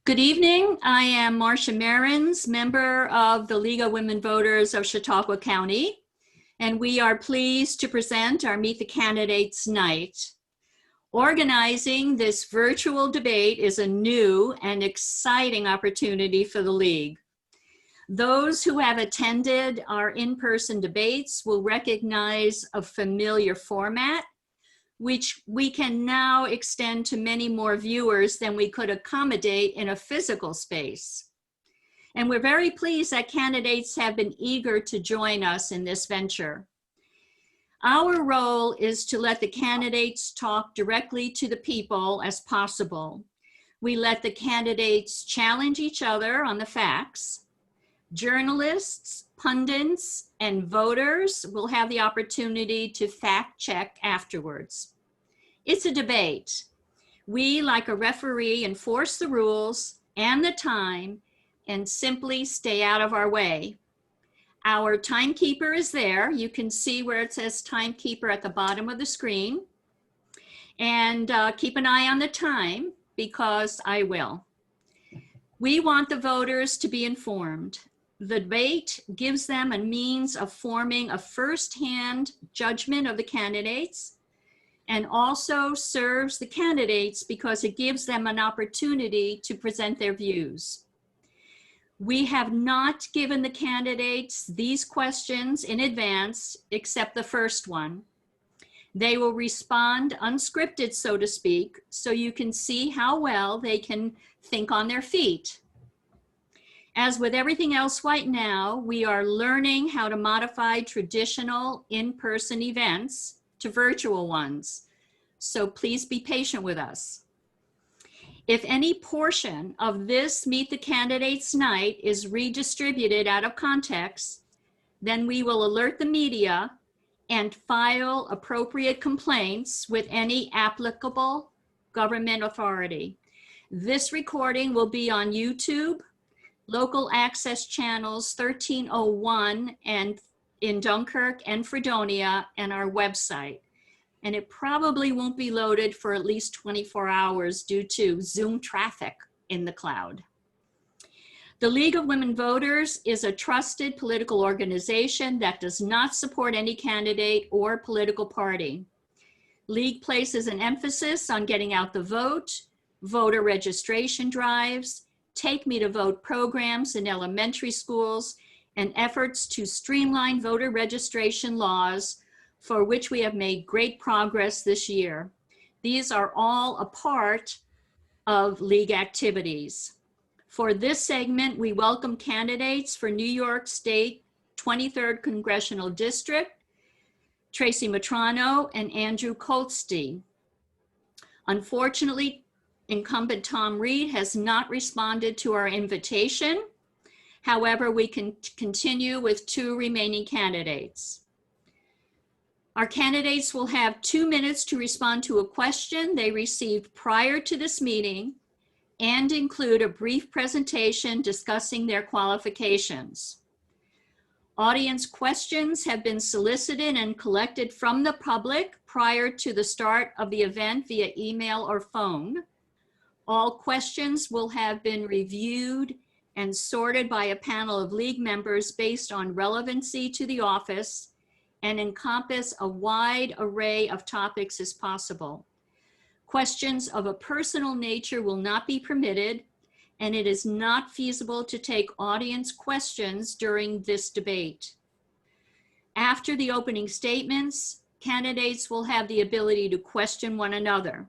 Good evening. I am Marcia Marins, member of the League of Women Voters of Chautauqua County, and we are pleased to present our Meet the Candidates Night. Organizing this virtual debate is a new and exciting opportunity for the League. Those who have attended our in-person debates will recognize a familiar format, which we can now extend to many more viewers than we could accommodate in a physical space. And we're very pleased that candidates have been eager to join us in this venture. Our role is to let the candidates talk directly to the people as possible. We let the candidates challenge each other on the facts. Journalists, pundits, and voters will have the opportunity to fact check afterwards. It's a debate. We, like a referee, enforce the rules and the time and simply stay out of our way. Our timekeeper is there. You can see where it says timekeeper at the bottom of the screen. And keep an eye on the time because I will. We want the voters to be informed. The debate gives them a means of forming a firsthand judgment of the candidates and also serves the candidates because it gives them an opportunity to present their views. We have not given the candidates these questions in advance except the first one. They will respond unscripted, so to speak, so you can see how well they can think on their feet. As with everything else right now, we are learning how to modify traditional in-person events to virtual ones. So please be patient with us. If any portion of this Meet the Candidates Night is redistributed out of context, then we will alert the media and file appropriate complaints with any applicable government authority. This recording will be on YouTube, local access channels 1301 and in Dunkirk and Fredonia, and our website. And it probably won't be loaded for at least 24 hours due to Zoom traffic in the cloud. The League of Women Voters is a trusted political organization that does not support any candidate or political party. League places an emphasis on getting out the vote, voter registration drives, Take Me to Vote programs in elementary schools, and efforts to streamline voter registration laws, for which we have made great progress this year. These are all a part of League activities. For this segment, we welcome candidates for New York State 23rd Congressional District, Tracy Mitrano and Andrew Kolstee. Unfortunately, Incumbent Tom Reed has not responded to our invitation. However, we can continue with two remaining candidates. Our candidates will have 2 minutes to respond to a question they received prior to this meeting and include a brief presentation discussing their qualifications. Audience questions have been solicited and collected from the public prior to the start of the event via email or phone. All questions will have been reviewed and sorted by a panel of League members based on relevancy to the office and encompass a wide array of topics as possible. Questions of a personal nature will not be permitted, and it is not feasible to take audience questions during this debate. After the opening statements, candidates will have the ability to question one another.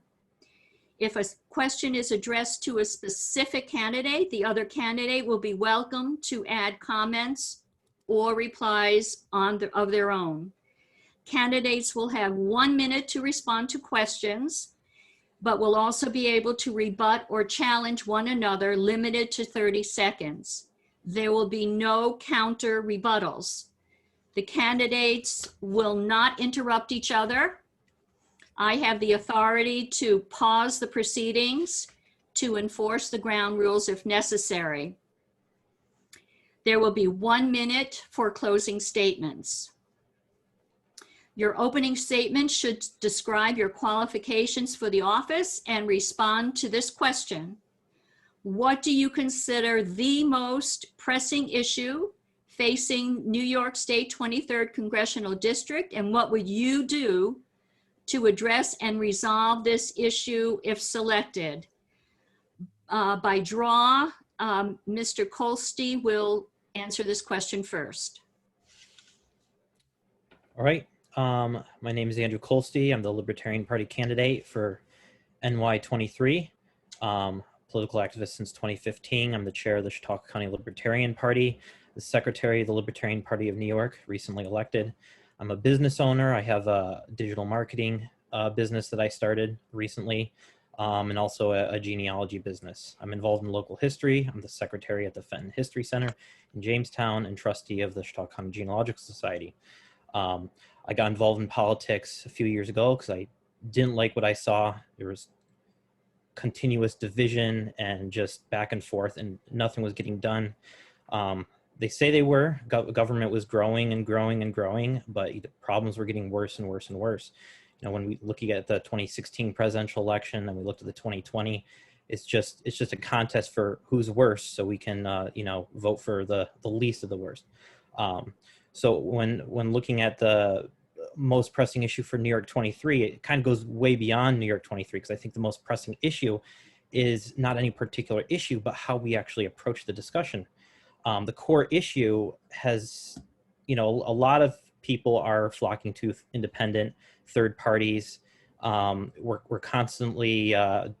If a question is addressed to a specific candidate, the other candidate will be welcome to add comments or replies of their own. Candidates will have 1 minute to respond to questions, but will also be able to rebut or challenge one another, limited to 30 seconds. There will be no counter rebuttals. The candidates will not interrupt each other. I have the authority to pause the proceedings to enforce the ground rules if necessary. There will be 1 minute for closing statements. Your opening statement should describe your qualifications for the office and respond to this question. What do you consider the most pressing issue facing New York State 23rd Congressional District, and what would you do to address and resolve this issue if selected? By draw, Mr. Kolstee will answer this question first. All right. My name is Andrew Kolstee. I'm the Libertarian Party candidate for NY23. Political activist since 2015. I'm the chair of the Chautauqua County Libertarian Party, the secretary of the Libertarian Party of New York, recently elected. I'm a business owner. I have a digital marketing business that I started recently, and also a genealogy business. I'm involved in local history. I'm the secretary at the Fenton History Center in Jamestown and trustee of the Chautauqua County Genealogical Society. I got involved in politics a few years ago because I didn't like what I saw. There was continuous division and just back and forth, and nothing was getting done. They say they were. Government was growing and growing and growing, but the problems were getting worse and worse and worse. You know, when we look at the 2016 presidential election and we looked at the 2020, it's just a contest for who's worse, so we can you know, vote for the least of the worst. So when looking at the most pressing issue for New York 23, it kind of goes way beyond New York 23, because I think the most pressing issue is not any particular issue, but how we actually approach the discussion. The core issue has, you know, a lot of people are flocking to independent third parties. We're constantly,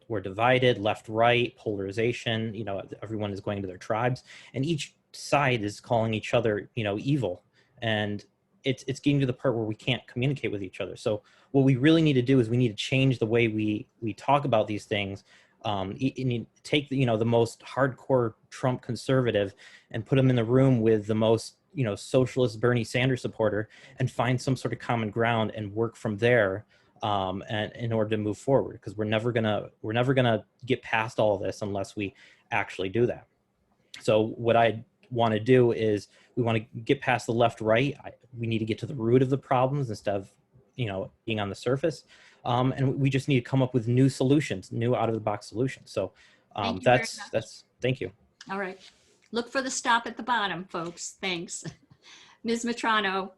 we're divided, left, right, polarization, you know, everyone is going to their tribes, and each side is calling each other, you know, evil. And it's getting to the part where we can't communicate with each other. So what we really need to do is we need to change the way we talk about these things. Take you know, the most hardcore Trump conservative and put them in the room with the most, you know, socialist Bernie Sanders supporter, and find some sort of common ground and work from there, and in order to move forward, because we're never gonna get past all of this unless we actually do that. So what I want to do is we want to get past the left right. We need to get to the root of the problems instead of, you know, being on the surface, and we just need to come up with new solutions, new out of the box solutions. So that's thank you. All right, look for the stop at the bottom, folks. Thanks. Ms. Mitrano.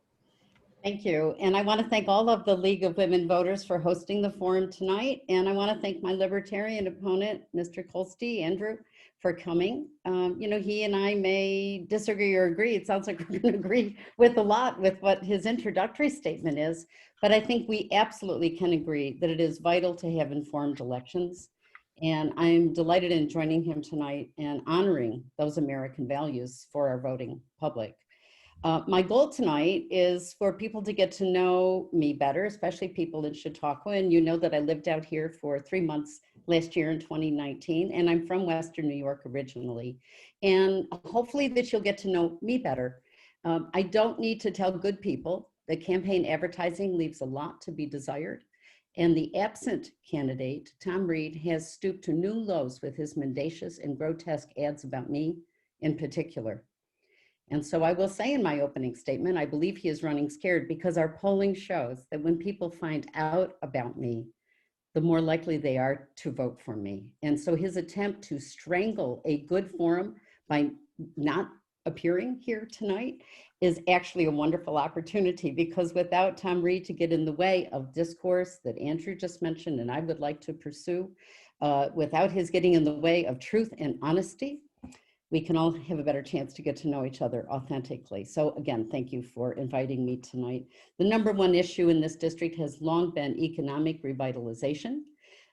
Thank you. And I want to thank all of the League of Women Voters for hosting the forum tonight. And I want to thank my Libertarian opponent, Mr. Kolstee, Andrew, for coming. You know, he and I may disagree or agree. It sounds like we're going to agree with a lot with what his introductory statement is, but I think we absolutely can agree that it is vital to have informed elections. And I'm delighted in joining him tonight and honoring those American values for our voting public. My goal tonight is for people to get to know me better, especially people in Chautauqua. And you know that I lived out here for 3 months last year in 2019, and I'm from Western New York originally. And hopefully that you'll get to know me better. I don't need to tell good people that campaign advertising leaves a lot to be desired. And the absent candidate, Tom Reed, has stooped to new lows with his mendacious and grotesque ads about me in particular. And so I will say in my opening statement, I believe he is running scared, because our polling shows that when people find out about me, the more likely they are to vote for me. And so his attempt to strangle a good forum by not appearing here tonight is actually a wonderful opportunity, because without Tom Reed to get in the way of discourse that Andrew just mentioned and I would like to pursue, without his getting in the way of truth and honesty, we can all have a better chance to get to know each other authentically. So again, thank you for inviting me tonight. The #1 issue in this district has long been economic revitalization.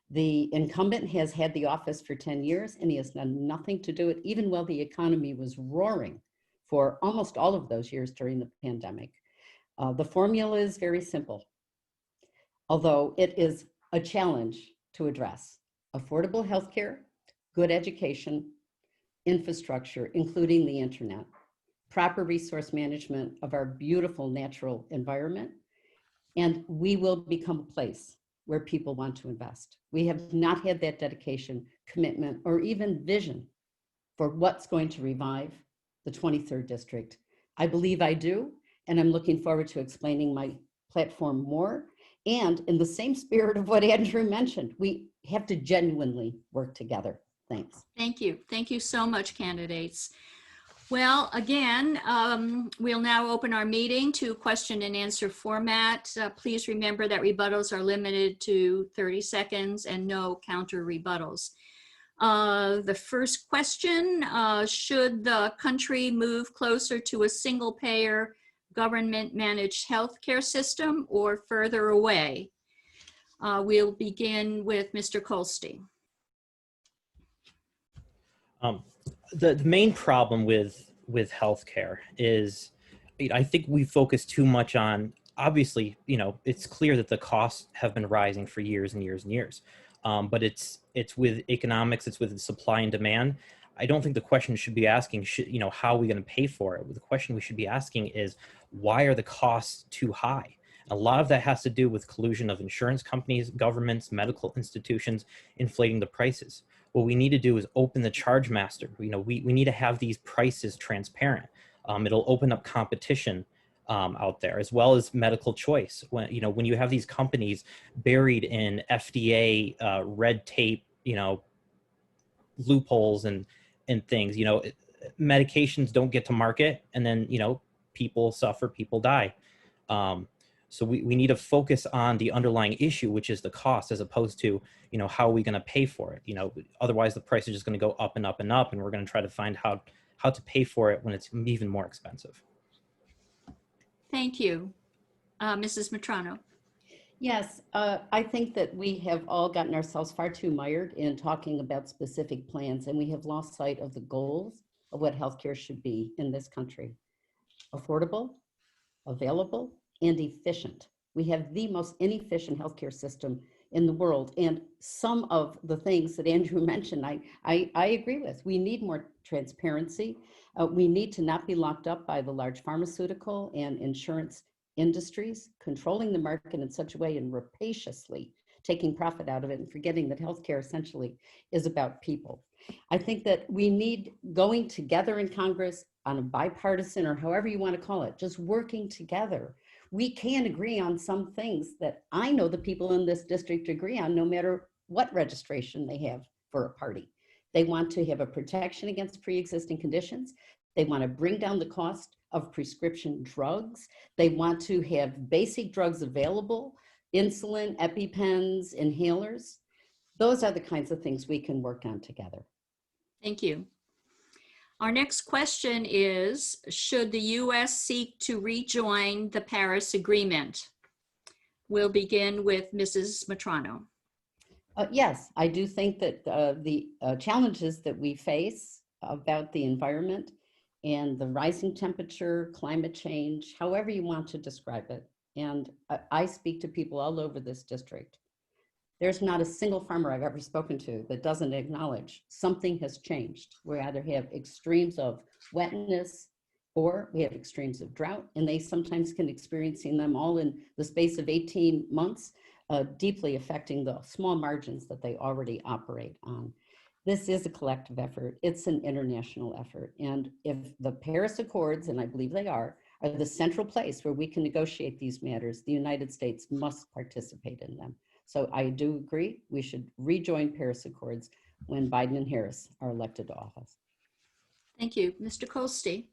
The incumbent has had the office for 10 years and he has done nothing to do it, even while the economy was roaring for almost all of those years during the pandemic. The formula is very simple, although it is a challenge to address: affordable healthcare, good education, infrastructure, including the internet, proper resource management of our beautiful natural environment, and we will become a place where people want to invest. We have not had that dedication, commitment, or even vision for what's going to revive the 23rd district. I believe I do, and I'm looking forward to explaining my platform more. And in the same spirit of what Andrew mentioned, we have to genuinely work together. Thanks. Thank you. Thank you so much, candidates. Well, again, we'll now open our meeting to question and answer format. Please remember that rebuttals are limited to 30 seconds and no counter rebuttals. The first question, should the country move closer to a single payer government managed healthcare system or further away? We'll begin with Mr. Kolstee. The main problem with healthcare is, I think we focus too much on, obviously, it's clear that the costs have been rising for years and years and years. But it's with economics, it's with supply and demand. I don't think the question should be asking, how are we going to pay for it? The question we should be asking is, why are the costs too high? A lot of that has to do with collusion of insurance companies, governments, medical institutions, inflating the prices. What we need to do is open the charge master. We need to have these prices transparent. It'll open up competition out there, as well as medical choice. When you have these companies buried in FDA red tape, loopholes and things, medications don't get to market, and then people suffer, people die. So we need to focus on the underlying issue, which is the cost, as opposed to how are we going to pay for it? Otherwise the price is just going to go up and up and up, and we're going to try to find how to pay for it when it's even more expensive. Thank you. Mrs. Mitrano. Yes, I think that we have all gotten ourselves far too mired in talking about specific plans, and we have lost sight of the goals of what healthcare should be in this country. Affordable, available, and efficient. We have the most inefficient healthcare system in the world. And some of the things that Andrew mentioned, I agree with. We need more transparency. We need to not be locked up by the large pharmaceutical and insurance industries, controlling the market in such a way and rapaciously taking profit out of it and forgetting that healthcare essentially is about people. I think that we need going together in Congress on a bipartisan, or however you want to call it, just working together. We can agree on some things that I know the people in this district agree on, no matter what registration they have for a party. They want to have a protection against pre-existing conditions. They want to bring down the cost of prescription drugs. They want to have basic drugs available, insulin, EpiPens, inhalers. Those are the kinds of things we can work on together. Thank you. Our next question is, should the U.S. seek to rejoin the Paris Agreement? We'll begin with Mrs. Mitrano. Yes, I do think that the challenges that we face about the environment and the rising temperature, climate change, however you want to describe it, and I speak to people all over this district. There's not a single farmer I've ever spoken to that doesn't acknowledge something has changed. We either have extremes of wetness or we have extremes of drought, and they sometimes can experiencing them all in the space of 18 months, deeply affecting the small margins that they already operate on. This is a collective effort. It's an international effort. And if the Paris Accords, and I believe they are the central place where we can negotiate these matters, the United States must participate in them. So I do agree, we should rejoin Paris Accords when Biden and Harris are elected to office. Thank you. Mr. Kolstee.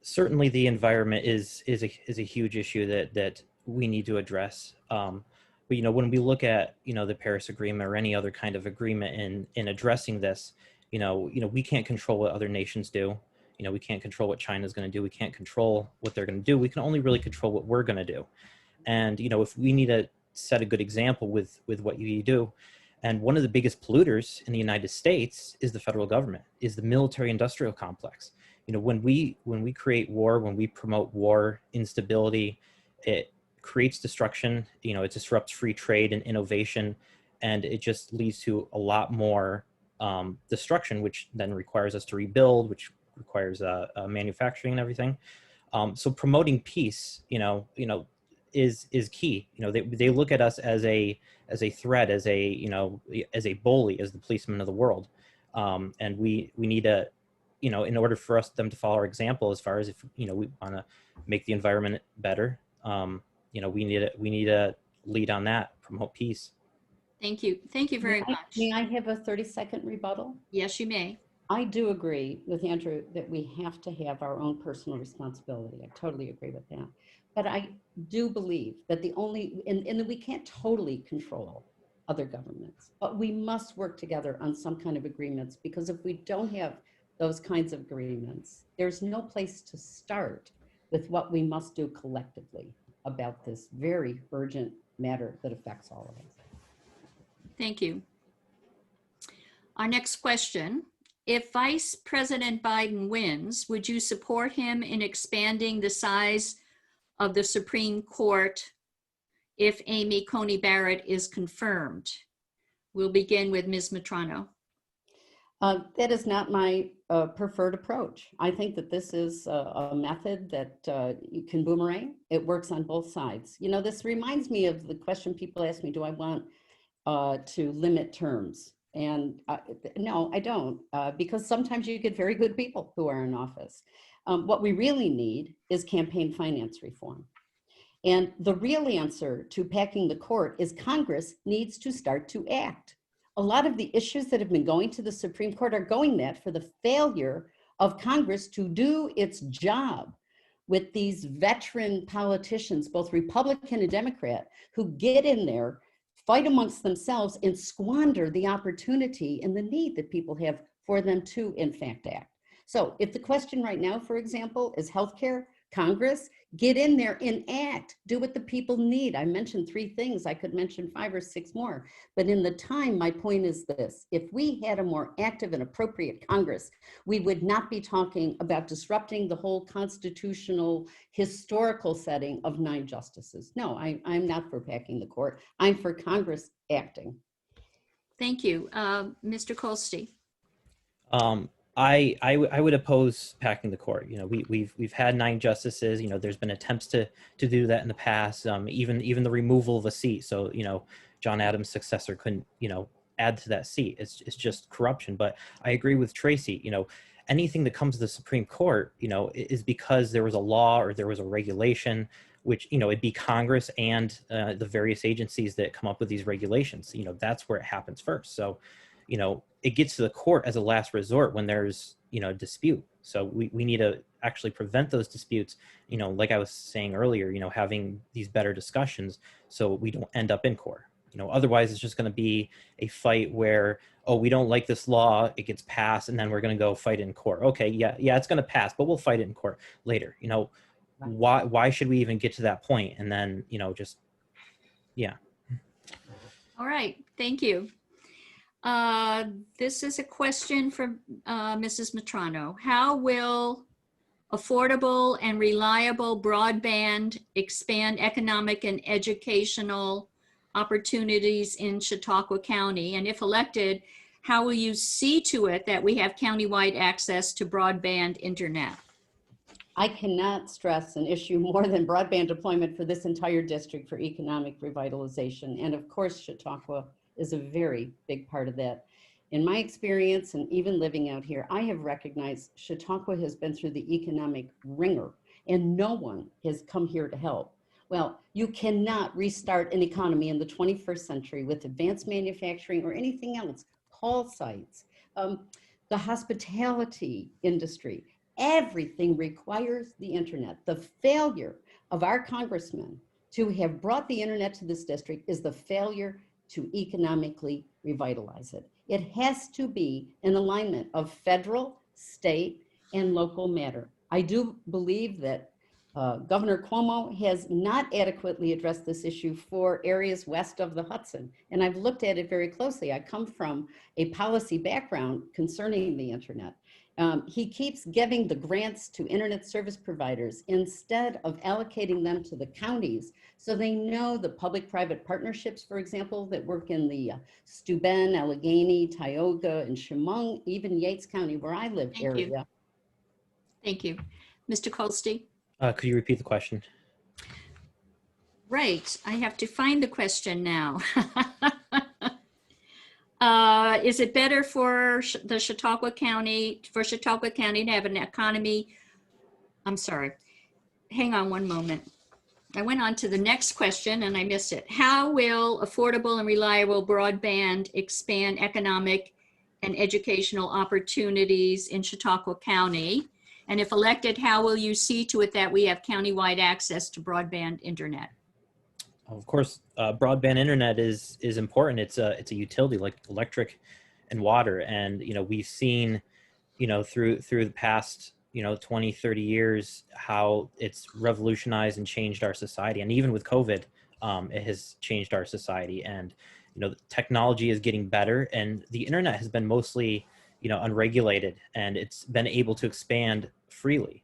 Certainly the environment is a huge issue that we need to address. But when we look at the Paris Agreement or any other kind of agreement in addressing this, we can't control what other nations do. We can't control what China's going to do. We can't control what they're going to do. We can only really control what we're going to do. And, if we need to set a good example with what you do, and one of the biggest polluters in the United States is the federal government, is the military industrial complex. When we create war, when we promote war, instability, it creates destruction, it disrupts free trade and innovation, and it just leads to a lot more destruction, which then requires us to rebuild, which requires manufacturing and everything. So promoting peace, is key. They look at us as a threat, as a bully, as the policeman of the world, and we need to, in order for them to follow our example, as far as if we want to make the environment better, we need to lead on that, promote peace. Thank you. Thank you very much. May I have a 30-second rebuttal? Yes, you may. I do agree with Andrew that we have to have our own personal responsibility. I totally agree with that. But I do believe that and that we can't totally control other governments, but we must work together on some kind of agreements, because if we don't have those kinds of agreements, there's no place to start with what we must do collectively about this very urgent matter that affects all of us. Thank you. Our next question. If Vice President Biden wins, would you support him in expanding the size of the Supreme Court if Amy Coney Barrett is confirmed? We'll begin with Ms. Mitrano. That is not my preferred approach. I think that this is a method that you can boomerang. It works on both sides. You know, this reminds me of the question people ask me, do I want to limit terms? And no, I don't, because sometimes you get very good people who are in office. What we really need is campaign finance reform. And the real answer to packing the court is Congress needs to start to act. A lot of the issues that have been going to the Supreme Court are going that for the failure of Congress to do its job with these veteran politicians, both Republican and Democrat, who get in there, fight amongst themselves, and squander the opportunity and the need that people have for them to, in fact, act. So if the question right now, for example, is healthcare, Congress, get in there and act, do what the people need. I mentioned 3 things, I could mention 5 or 6 more, but in the time, my point is this: if we had a more active and appropriate Congress, we would not be talking about disrupting the whole constitutional historical setting of 9 justices. No, I'm not for packing the court. I'm for Congress acting. Thank you. Mr. Kolstee. I would oppose packing the court. You know, we've had 9 justices. You know, there's been attempts to do that in the past. Even the removal of a seat. So, you know, John Adams' successor couldn't, you know, add to that seat. It's just corruption. But I agree with Tracy. You know, anything that comes to the Supreme Court, you know, is because there was a law or there was a regulation, which, you know, it'd be Congress and the various agencies that come up with these regulations. You know, that's where it happens first. So, you know, it gets to the court as a last resort when there's, you know, dispute. So we need to actually prevent those disputes, you know, like I was saying earlier, you know, having these better discussions so we don't end up in court. You know, otherwise it's just going to be a fight where, oh, we don't like this law, it gets passed, and then we're going to go fight in court. Okay, yeah, it's going to pass, but we'll fight it in court later. You know, why should we even get to that point? And then, you know, just, yeah. All right, thank you. This is a question from Mrs. Mitrano. How will affordable and reliable broadband expand economic and educational opportunities in Chautauqua County? And if elected, how will you see to it that we have countywide access to broadband internet? I cannot stress an issue more than broadband deployment for this entire district for economic revitalization. And of course, Chautauqua is a very big part of that. In my experience, and even living out here, I have recognized Chautauqua has been through the economic ringer and no one has come here to help. Well, you cannot restart an economy in the 21st century with advanced manufacturing or anything else, call sites, the hospitality industry. Everything requires the internet. The failure of our congressmen to have brought the internet to this district is the failure to economically revitalize it. It has to be an alignment of federal, state, and local matter. I do believe that Governor Cuomo has not adequately addressed this issue for areas west of the Hudson, and I've looked at it very closely. I come from a policy background concerning the internet. He keeps giving the grants to internet service providers instead of allocating them to the counties so they know the public-private partnerships, for example, that work in the Steuben, Allegheny, Tioga, and Chemung, even Yates County, where I live, area. Thank you. Mr. Kolstee? Could you repeat the question? Right, I have to find the question now. Is it better for the Chautauqua County, to have an economy? I'm sorry, hang on one moment. I went on to the next question and I missed it. How will affordable and reliable broadband expand economic and educational opportunities in Chautauqua County? And if elected, how will you see to it that we have countywide access to broadband internet? Of course, broadband internet is important. It's a utility like electric and water. And, we've seen, through the past, 20, 30 years, how it's revolutionized and changed our society. And even with COVID, it has changed our society. And, the technology is getting better, and the internet has been mostly, unregulated, and it's been able to expand freely.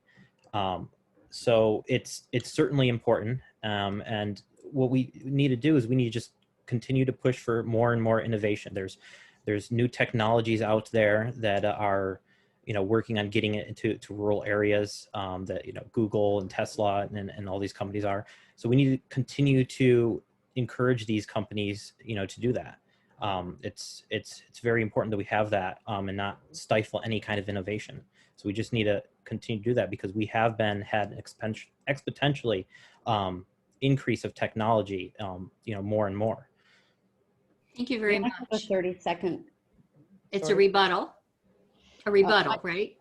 So it's certainly important. And what we need to do is we need to just continue to push for more and more innovation. There's new technologies out there that are, working on getting it into rural areas, that, Google and Tesla and all these companies are. So we need to continue to encourage these companies, to do that. It's very important that we have that, and not stifle any kind of innovation. So we just need to continue to do that, because we have had exponentially increase of technology, more and more. Thank you very Can I have a much. 30-second? It's a rebuttal. A rebuttal, right?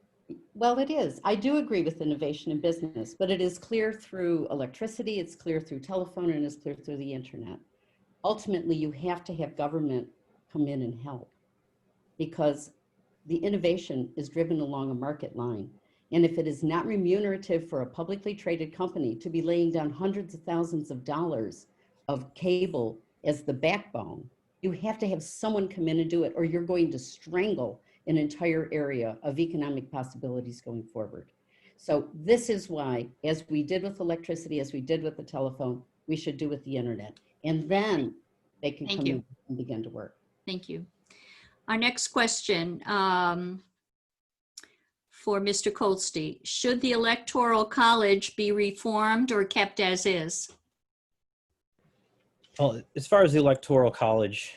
Well, it is. I do agree with innovation in business, but it is clear through electricity, it's clear through telephone, and it's clear through the internet. Ultimately, you have to have government come in and help, because the innovation is driven along a market line. And if it is not remunerative for a publicly traded company to be laying down hundreds of thousands of dollars of cable as the backbone, you have to have someone come in and do it, or you're going to strangle an entire area of economic possibilities going forward. So this is why, as we did with electricity, as we did with the telephone, we should do with the internet. And then they can come in and begin to work. Thank you. Our next question for Mr. Kolstee. Should the Electoral College be reformed or kept as is? Well, as far as the Electoral College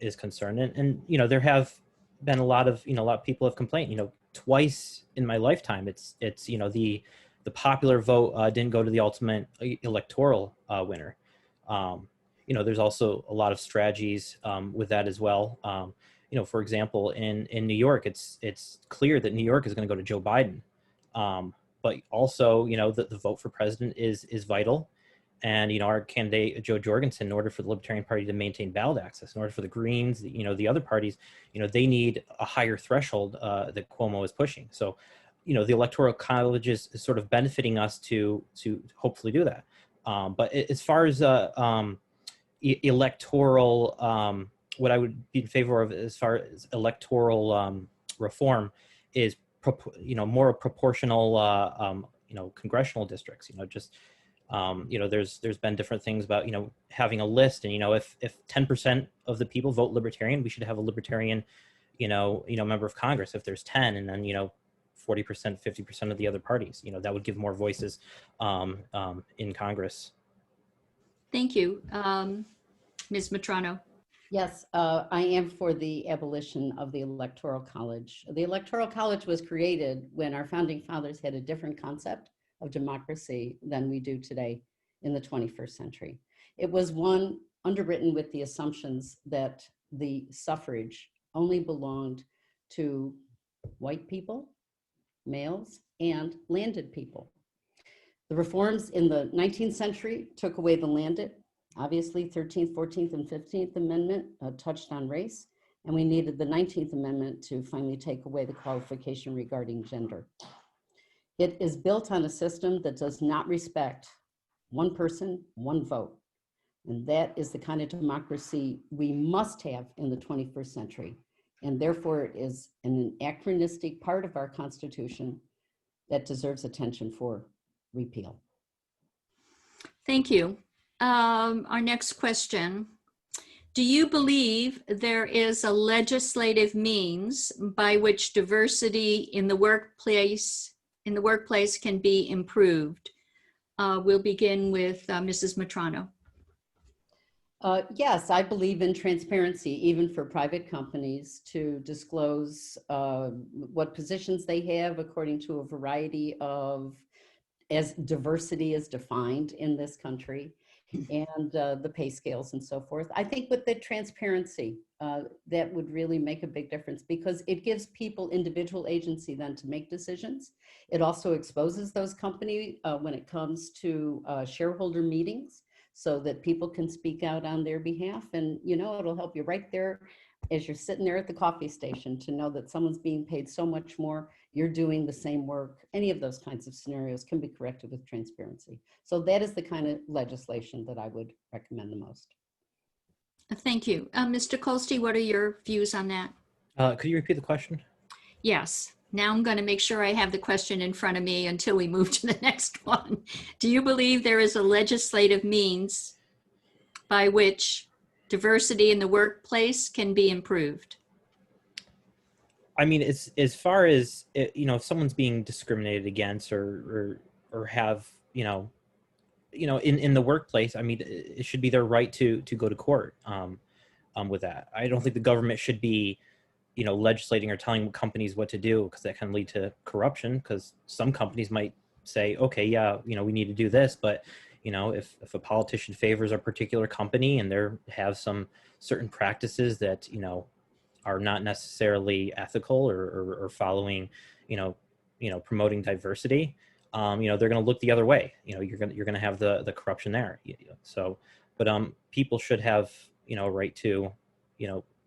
is concerned, and there have been a lot of people have complained. Twice in my lifetime, it's the popular vote didn't go to the ultimate electoral winner. There's also a lot of strategies with that as well. For example, in New York, it's clear that New York is going to go to Joe Biden, but also the vote for president is vital. And, our candidate, Joe Jorgensen, in order for the Libertarian Party to maintain ballot access, in order for the Greens, the other parties, they need a higher threshold that Cuomo is pushing. So, the Electoral College is sort of benefiting us to hopefully do that. But as far as electoral, what I would be in favor of as far as electoral reform is, more proportional, congressional districts, there's been different things about, having a list, and, if 10% of the people vote Libertarian, we should have a Libertarian, member of Congress. If there's 10, and then, 40%, 50% of the other parties, that would give more voices in Congress. Thank you. Ms. Mitrano. Yes, I am for the abolition of the Electoral College. The Electoral College was created when our founding fathers had a different concept of democracy than we do today in the 21st century. It was one underwritten with the assumptions that the suffrage only belonged to white people, males, and landed people. The reforms in the 19th century took away the landed. Obviously, 13th, 14th, and 15th Amendment touched on race, and we needed the 19th Amendment to finally take away the qualification regarding gender. It is built on a system that does not respect one person, one vote. And that is the kind of democracy we must have in the 21st century. And therefore, it is an anachronistic part of our Constitution that deserves attention for repeal. Thank you. Our next question. Do you believe there is a legislative means by which diversity in the workplace can be improved? We'll begin with Mrs. Mitrano. Yes, I believe in transparency, even for private companies, to disclose what positions they have according to a variety of as diversity is defined in this country, and the pay scales and so forth. I think with the transparency, that would really make a big difference, because it gives people individual agency then to make decisions. It also exposes those companies when it comes to shareholder meetings, so that people can speak out on their behalf. And, you know, it'll help you right there as you're sitting there at the coffee station to know that someone's being paid so much more, you're doing the same work. Any of those kinds of scenarios can be corrected with transparency. So that is the kind of legislation that I would recommend the most. Thank you. Mr. Kolstee, what are your views on that? Could you repeat the question? Yes. Now I'm going to make sure I have the question in front of me until we move to the next one. Do you believe there is a legislative means by which diversity in the workplace can be improved? I mean, it's as far as, you know, if someone's being discriminated against or have, in the workplace, I mean, it should be their right to go to court with that. I don't think the government should be, legislating or telling companies what to do, because that can lead to corruption, because some companies might say, okay, yeah, we need to do this, but if a politician favors a particular company and they have some certain practices that, are not necessarily ethical or following, promoting diversity, they're going to look the other way. You're going to have the corruption there. So, but people should have, a right to,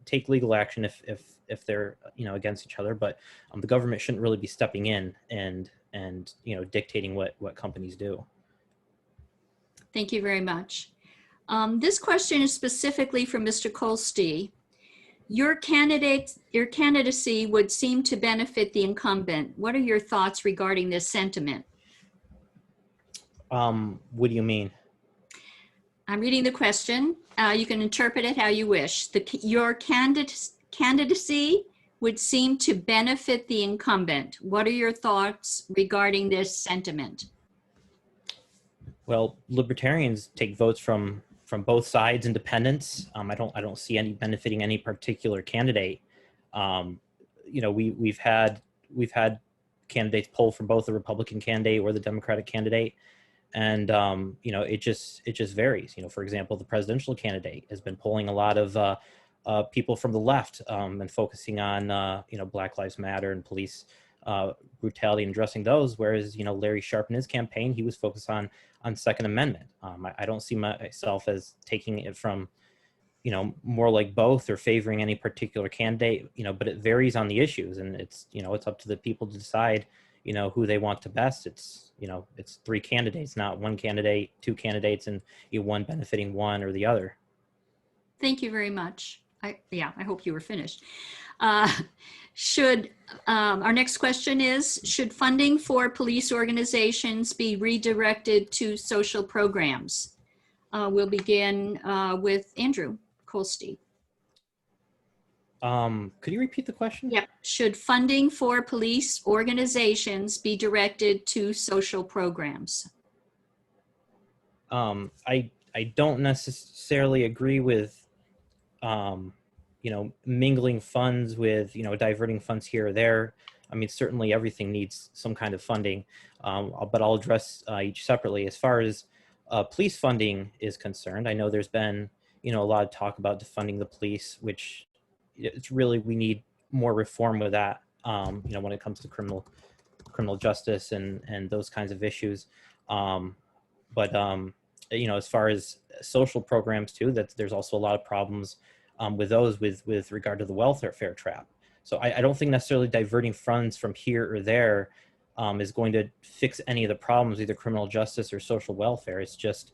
take legal action if they're, against each other. But the government shouldn't really be stepping in and dictating what companies do. Thank you very much. This question is specifically for Mr. Kolstee. Your candidacy would seem to benefit the incumbent. What are your thoughts regarding this sentiment? What do you mean? I'm reading the question. You can interpret it how you wish. Your candidacy would seem to benefit the incumbent. What are your thoughts regarding this sentiment? Well, libertarians take votes from both sides, independents. I don't see any benefiting any particular candidate. We've had candidates poll for both the Republican candidate or the Democratic candidate, and it just varies. For example, the presidential candidate has been polling a lot of people from the left and focusing on Black Lives Matter and police brutality and addressing those, whereas Larry Sharpe in his campaign, he was focused on Second Amendment. I don't see myself as taking it from more like both or favoring any particular candidate, but it varies on the issues, and it's it's up to the people to decide who they want to best. It's it's three candidates, not one candidate, two candidates, and one benefiting one or the other. Thank you very much. I hope you were finished. Our next question is, should funding for police organizations be redirected to social programs? We'll begin with Andrew Kolstee. Could you repeat the question? Yep. Should funding for police organizations be directed to social programs? I don't necessarily agree with mingling funds with, diverting funds here or there. I mean, certainly everything needs some kind of funding, but I'll address each separately. As far as police funding is concerned, I know there's been, a lot of talk about defunding the police, which it's really, we need more reform with that, when it comes to criminal justice and those kinds of issues. As far as social programs too, there's also a lot of problems with those with regard to the welfare trap. So I don't think necessarily diverting funds from here or there is going to fix any of the problems, either criminal justice or social welfare. It's just,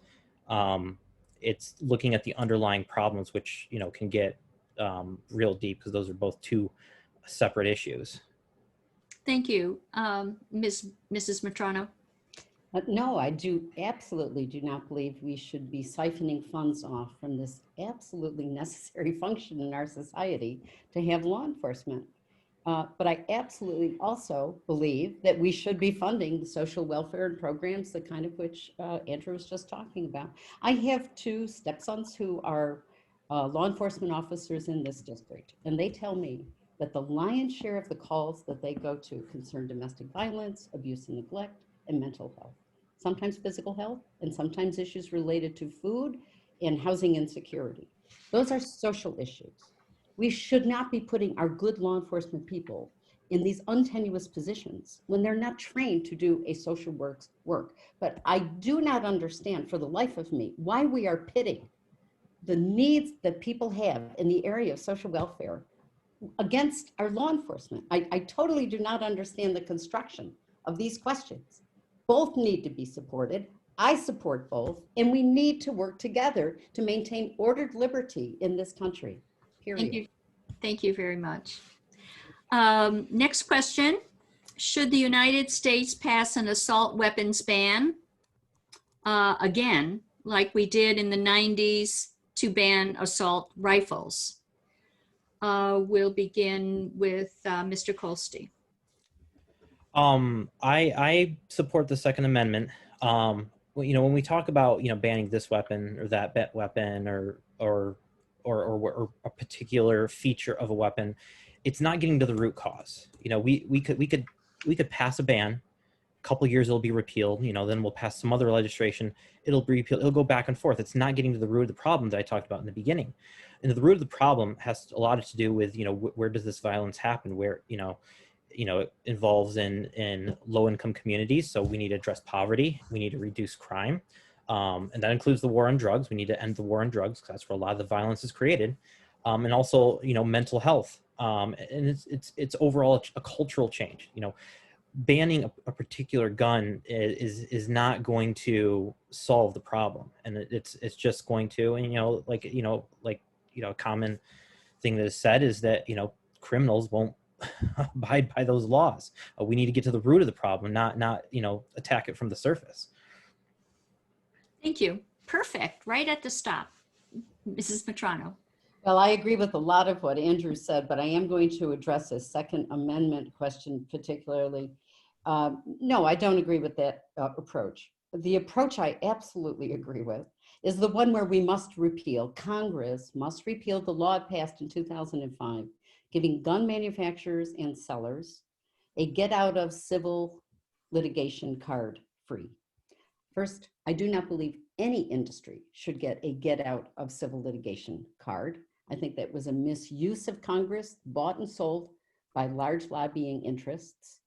it's looking at the underlying problems, which, can get real deep, because those are both two separate issues. Thank you. Mrs. Mitrano. No, I absolutely do not believe we should be siphoning funds off from this absolutely necessary function in our society to have law enforcement. But I absolutely also believe that we should be funding the social welfare and programs, the kind of which Andrew was just talking about. I have two stepsons who are law enforcement officers in this district, and they tell me that the lion's share of the calls that they go to concern domestic violence, abuse and neglect, and mental health. sometimes physical health, and sometimes issues related to food and housing insecurity. Those are social issues. We should not be putting our good law enforcement people in these untenuous positions when they're not trained to do a social work. But I do not understand for the life of me why we are pitting the needs that people have in the area of social welfare against our law enforcement. I totally do not understand the construction of these questions. Both need to be supported. I support both, and we need to work together to maintain ordered liberty in this country, period. Thank you. Thank you very much. Next question. Should the United States pass an assault weapons ban again, like we did in the 90s to ban assault rifles? We'll begin with Mr. Kolstee. I support the Second Amendment. When we talk about, banning this weapon or that weapon or a particular feature of a weapon, it's not getting to the root cause. We could pass a ban. A couple of years it'll be repealed. Then we'll pass some other legislation. It'll be repealed. It'll go back and forth. It's not getting to the root of the problem that I talked about in the beginning. And the root of the problem has a lot to do with where does this violence happen? Where it involves in low-income communities. So we need to address poverty. We need to reduce crime. And that includes the war on drugs. We need to end the war on drugs because that's where a lot of the violence is created. And also, mental health. And it's overall a cultural change. Banning a particular gun is not going to solve the problem. And it's just going to, and, a common thing that is said is that, criminals won't abide by those laws. We need to get to the root of the problem, not attack it from the surface. Thank you. Perfect. Right at the stop. Mrs. Mitrano. Well, I agree with a lot of what Andrew said, but I am going to address a Second Amendment question particularly. No, I don't agree with that approach. The approach I absolutely agree with is the one where we must repeal, Congress must repeal the law passed in 2005, giving gun manufacturers and sellers a get out of civil litigation card free. First, I do not believe any industry should get a get out of civil litigation card. I think that was a misuse of Congress, bought and sold by large lobbying interests.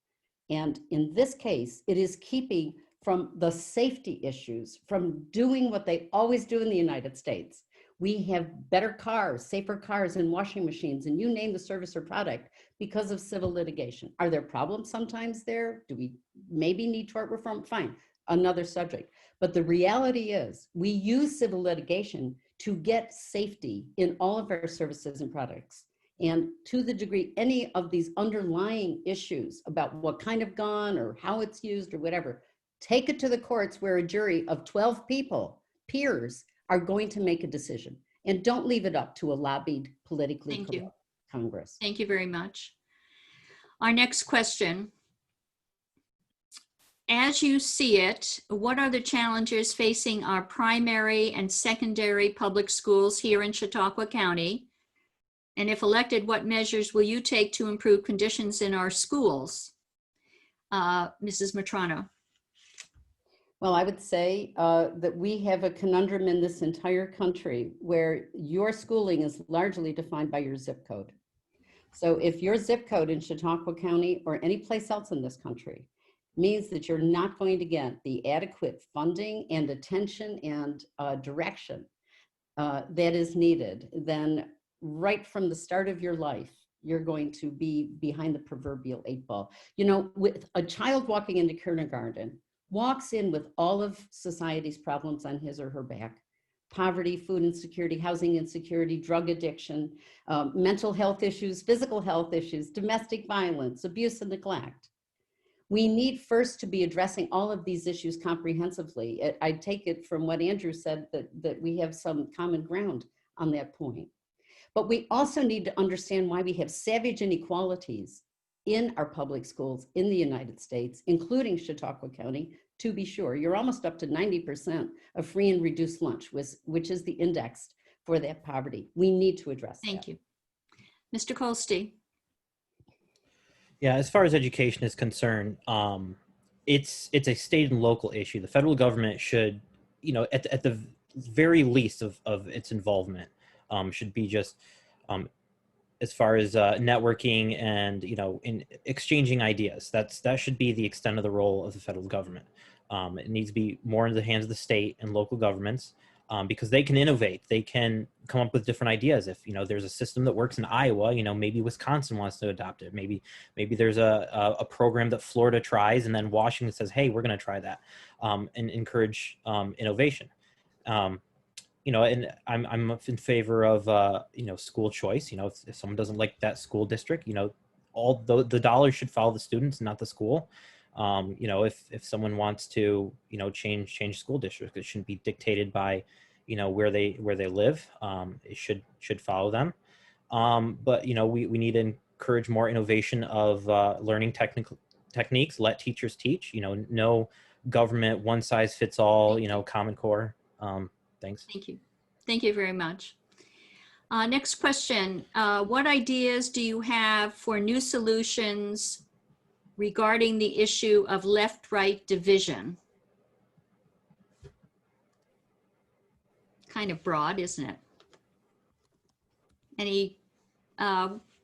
And in this case, it is keeping from the safety issues, from doing what they always do in the United States. We have better cars, safer cars and washing machines, and you name the service or product because of civil litigation. Are there problems sometimes there? Do we maybe need tort reform? Fine, another subject. But the reality is we use civil litigation to get safety in all of our services and products. And to the degree any of these underlying issues about what kind of gun or how it's used or whatever, take it to the courts where a jury of 12 people, peers, are going to make a decision. And don't leave it up to a lobbied, politically corrupt Congress. Thank you very much. Our next question. As you see it, what are the challenges facing our primary and secondary public schools here in Chautauqua County? And if elected, what measures will you take to improve conditions in our schools? Mrs. Mitrano. Well, I would say that we have a conundrum in this entire country where your schooling is largely defined by your zip code. So if your zip code in Chautauqua County or any place else in this country means that you're not going to get the adequate funding and attention and direction that is needed, then right from the start of your life, you're going to be behind the proverbial 8 ball. With a child walking into kindergarten, walks in with all of society's problems on his or her back: poverty, food insecurity, housing insecurity, drug addiction, mental health issues, physical health issues, domestic violence, abuse and neglect. We need first to be addressing all of these issues comprehensively. I take it from what Andrew said that we have some common ground on that point. But we also need to understand why we have savage inequalities in our public schools in the United States, including Chautauqua County, to be sure. You're almost up to 90% of free and reduced lunch, which is the index for that poverty. We need to address that. Thank you. Mr. Kolstee. Yeah, as far as education is concerned, it's a state and local issue. The federal government should, at the very least of its involvement, should be just as far as networking and in exchanging ideas. That should be the extent of the role of the federal government. It needs to be more in the hands of the state and local governments, because they can innovate. They can come up with different ideas. If there's a system that works in Iowa, maybe Wisconsin wants to adopt it. Maybe there's a program that Florida tries, and then Washington says, hey, we're going to try that, and encourage innovation. And I'm in favor of school choice. If someone doesn't like that school district, all the dollars should follow the students, not the school. If someone wants to change school district, it shouldn't be dictated by where they live. It should follow them. But we need to encourage more innovation of learning techniques. Let teachers teach. No government one size fits all. Common Core. Thanks. Thank you. Thank you very much. Next question. What ideas do you have for new solutions regarding the issue of left-right division? Kind of broad, isn't it?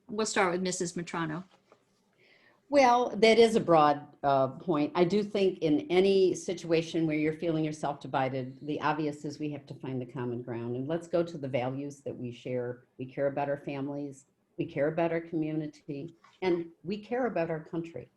We'll start with Mrs. Mitrano. Well, that is a broad point. I do think in any situation where you're feeling yourself divided, the obvious is we have to find the common ground. And let's go to the values that we share. We care about our families, we care about our community, and we care about our country.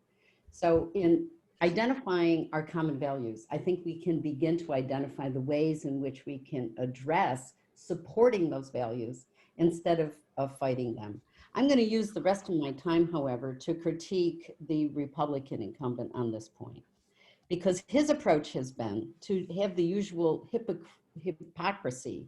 So in identifying our common values, I think we can begin to identify the ways in which we can address supporting those values instead of fighting them. I'm going to use the rest of my time, however, to critique the Republican incumbent on this point, because his approach has been to have the usual hypocrisy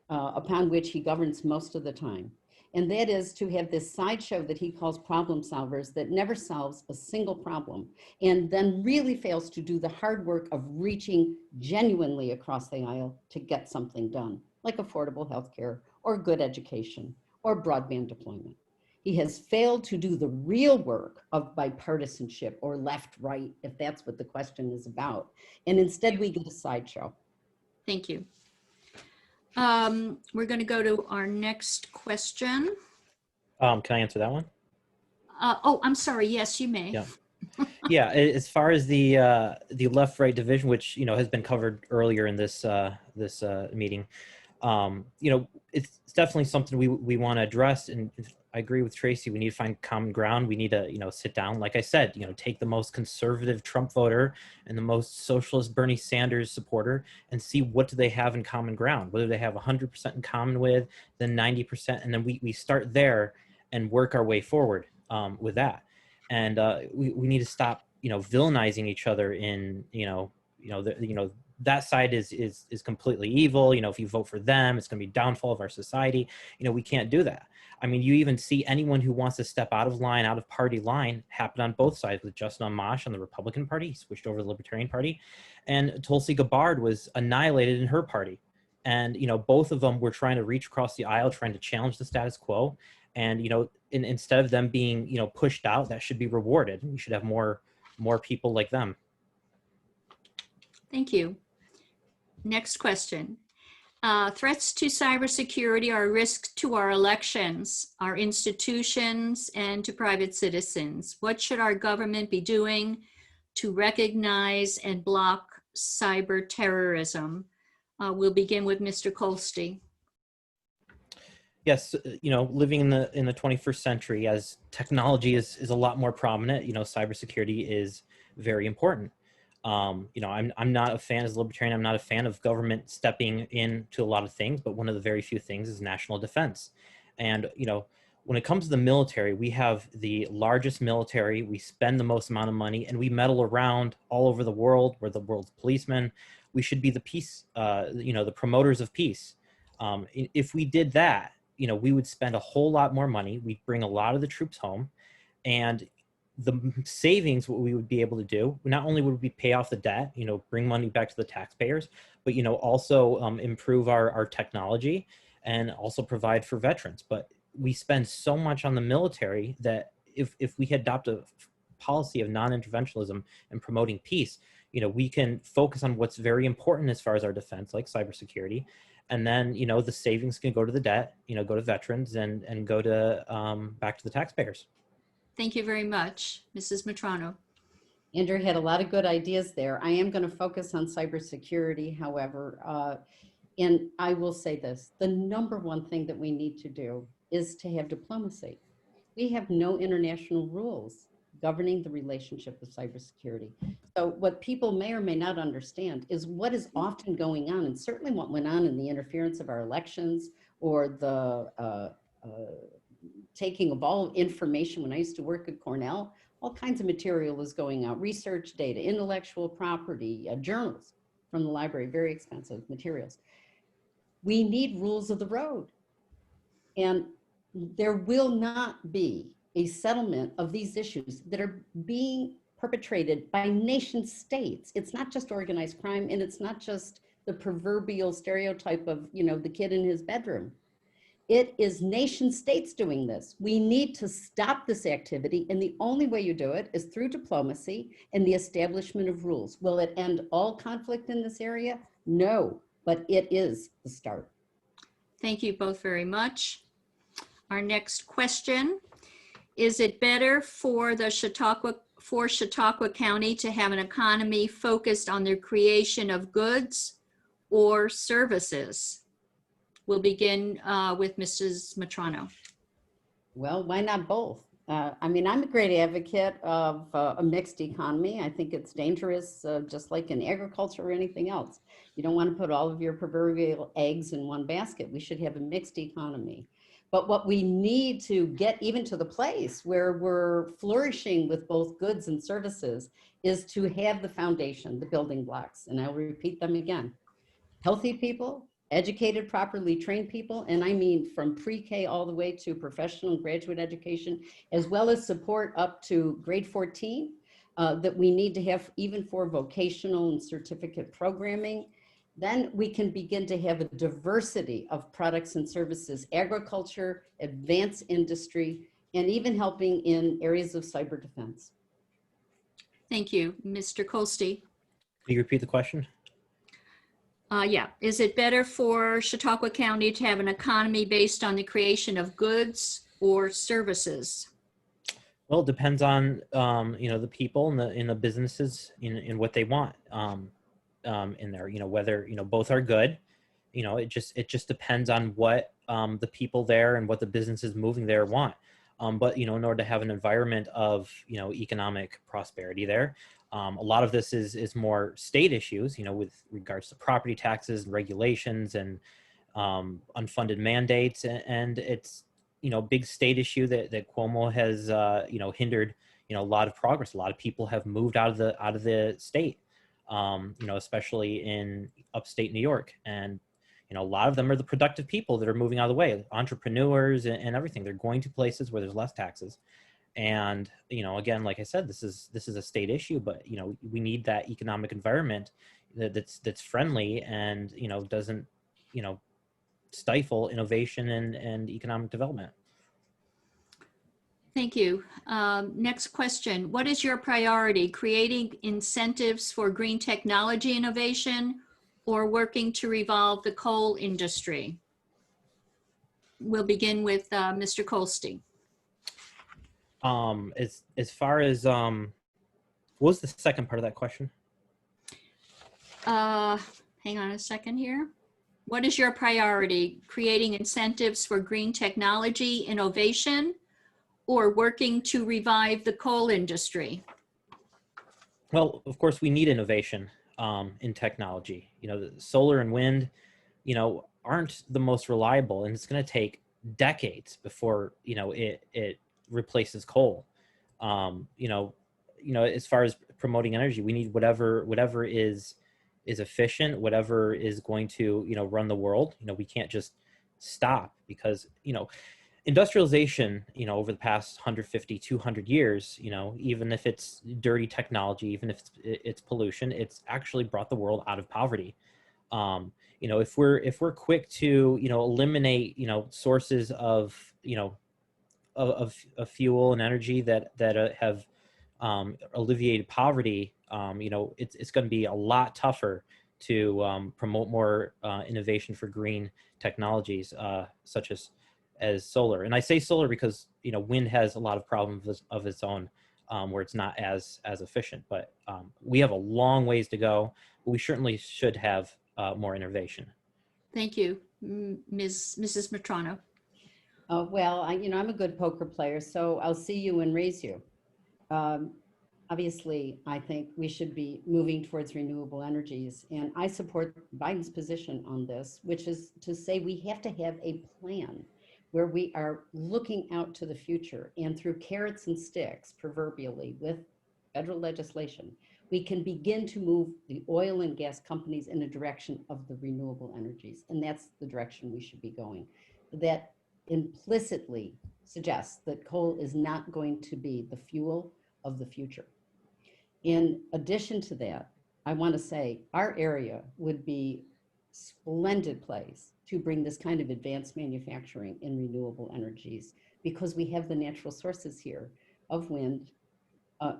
upon which he governs most of the time. And that is to have this sideshow that he calls problem solvers that never solves a single problem, and then really fails to do the hard work of reaching genuinely across the aisle to get something done, like affordable health care or good education or broadband deployment. He has failed to do the real work of bipartisanship or left-right, if that's what the question is about. And instead we get a sideshow. Thank you. We're going to go to our next question. Can I answer that one? Oh, I'm sorry. Yes, you may. Yeah. Yeah. As far as the left-right division, which has been covered earlier in this meeting, it's definitely something we want to address. And I agree with Tracy. We need to find common ground. We need to sit down, like I said, take the most conservative Trump voter and the most socialist Bernie Sanders supporter and see what do they have in common ground. Whether they have 100% in common with, then 90%, and then we start there and work our way forward with that. And we need to stop villainizing each other in that side is completely evil. If you vote for them, it's going to be downfall of our society. We can't do that. I mean, you even see anyone who wants to step out of line, out of party line, happen on both sides. With Justin Amash on the Republican Party, he switched over to the Libertarian Party, and Tulsi Gabbard was annihilated in her party. And both of them were trying to reach across the aisle, trying to challenge the status quo. And instead of them being pushed out, that should be rewarded. We should have more people like them. Thank you. Next question. Threats to cybersecurity are a risk to our elections, our institutions, and to private citizens. What should our government be doing to recognize and block cyber terrorism? We'll begin with Mr. Kolstee. Yes, living in the 21st century, as technology is a lot more prominent, cybersecurity is very important. I'm not a fan, as a libertarian, I'm not a fan of government stepping into a lot of things, but one of the very few things is national defense. And, when it comes to the military, we have the largest military, we spend the most amount of money, and we meddle around all over the world. We're the world's policemen. We should be the peace, the promoters of peace. If we did that, we would spend a whole lot more money. We'd bring a lot of the troops home, and the savings, what we would be able to do, not only would we pay off the debt, bring money back to the taxpayers, but, also improve our technology and also provide for veterans. But we spend so much on the military that if we had adopt a policy of non-interventionism and promoting peace, we can focus on what's very important as far as our defense, like cybersecurity. And then, the savings can go to the debt, go to veterans and go to back to the taxpayers. Thank you very much, Mrs. Mitrano. Andrew had a lot of good ideas there. I am going to focus on cybersecurity, however, and I will say this, the number one thing that we need to do is to have diplomacy. We have no international rules governing the relationship with cybersecurity. So what people may or may not understand is what is often going on, and certainly what went on in the interference of our elections or the taking of all information. When I used to work at Cornell, all kinds of material was going out, research data, intellectual property, journals from the library, very expensive materials. We need rules of the road. And there will not be a settlement of these issues that are being perpetrated by nation states. It's not just organized crime, and it's not just the proverbial stereotype of, the kid in his bedroom. It is nation states doing this. We need to stop this activity, and the only way you do it is through diplomacy and the establishment of rules. Will it end all conflict in this area? No, but it is the start. Thank you both very much. Our next question, is it better for Chautauqua County to have an economy focused on the creation of goods or services? We'll begin with Mrs. Mitrano. Well, why not both? I'm a great advocate of a mixed economy. I think it's dangerous, just like in agriculture or anything else. You don't want to put all of your proverbial eggs in one basket. We should have a mixed economy. But what we need to get even to the place where we're flourishing with both goods and services is to have the foundation, the building blocks. And I'll repeat them again. Healthy people, educated, properly trained people, and I mean from pre-K all the way to professional and graduate education, as well as support up to grade 14 that we need to have even for vocational and certificate programming. Then we can begin to have a diversity of products and services, agriculture, advanced industry, and even helping in areas of cyber defense. Thank you. Mr. Kolstee. Can you repeat the question? Yeah. Is it better for Chautauqua County to have an economy based on the creation of goods or services? Well, it depends on, the people and the businesses in what they want. In there, whether, both are good, it just depends on what the people there and what the businesses moving there want. But, in order to have an environment of, economic prosperity there, a lot of this is more state issues, with regards to property taxes and regulations and unfunded mandates. And it's, big state issue that Cuomo has, hindered, a lot of progress. A lot of people have moved out of the state. Especially in upstate New York. And, a lot of them are the productive people that are moving out of the way, entrepreneurs and everything. They're going to places where there's less taxes. And, again, like I said, this is a state issue, but, we need that economic environment that's friendly and, doesn't, stifle innovation and economic development. Thank you. Next question. What is your priority? Creating incentives for green technology innovation or working to revive the coal industry? We'll begin with Mr. Kolstee. As far as, what was the second part of that question? Hang on a second here. What is your priority? Creating incentives for green technology innovation or working to revive the coal industry? Well, of course, we need innovation in technology. The solar and wind, aren't the most reliable, and it's going to take decades before it replaces coal. As far as promoting energy, we need whatever is efficient, whatever is going to run the world. We can't just stop because industrialization, over the past 150, 200 years, even if it's dirty technology, even if it's pollution, it's actually brought the world out of poverty. If we're quick to, eliminate, sources of, of fuel and energy that have alleviated poverty, it's going to be a lot tougher to promote more innovation for green technologies, such as solar. And I say solar because wind has a lot of problems of its own, where it's not as efficient. But we have a long ways to go. But we certainly should have more innovation. Thank you, Mrs. Mitrano. Well, I'm a good poker player, so I'll see you and raise you. Obviously, I think we should be moving towards renewable energies, and I support Biden's position on this, which is to say we have to have a plan where we are looking out to the future, and through carrots and sticks, proverbially, with federal legislation, we can begin to move the oil and gas companies in a direction of the renewable energies, and that's the direction we should be going. That implicitly suggests that coal is not going to be the fuel of the future. In addition to that, I want to say our area would be a splendid place to bring this kind of advanced manufacturing in renewable energies, because we have the natural sources here of wind,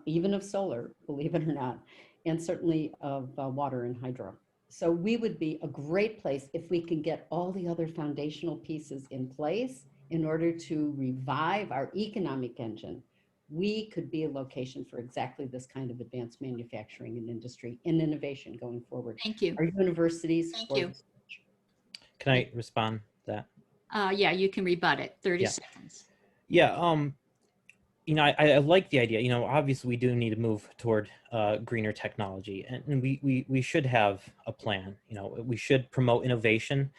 even of solar, believe it or not, and certainly of water and hydro. So we would be a great place if we can get all the other foundational pieces in place in order to revive our economic engine. We could be a location for exactly this kind of advanced manufacturing and industry and innovation going forward. Thank you. Our universities. Thank you. Can I respond to that? Yeah, you can rebut it. 30 Yeah. seconds. Yeah. I like the idea. Obviously we do need to move toward greener technology, and we should have a plan. We should promote innovation.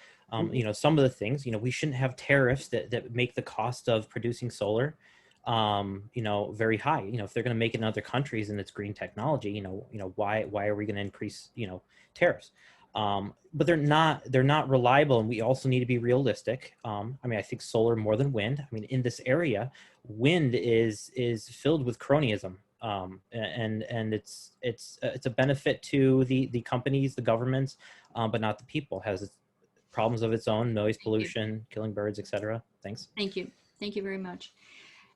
Some of the things, we shouldn't have tariffs that make the cost of producing solar very high. If they're going to make it in other countries and it's green technology, why are we going to increase, tariffs? But they're not reliable, and we also need to be realistic. I think solar more than wind. In this area, wind is filled with cronyism, and it's a benefit to the companies, the governments, but not the people. It has its problems of its own: noise pollution, killing birds, etc. Thanks. Thank you. Thank you very much.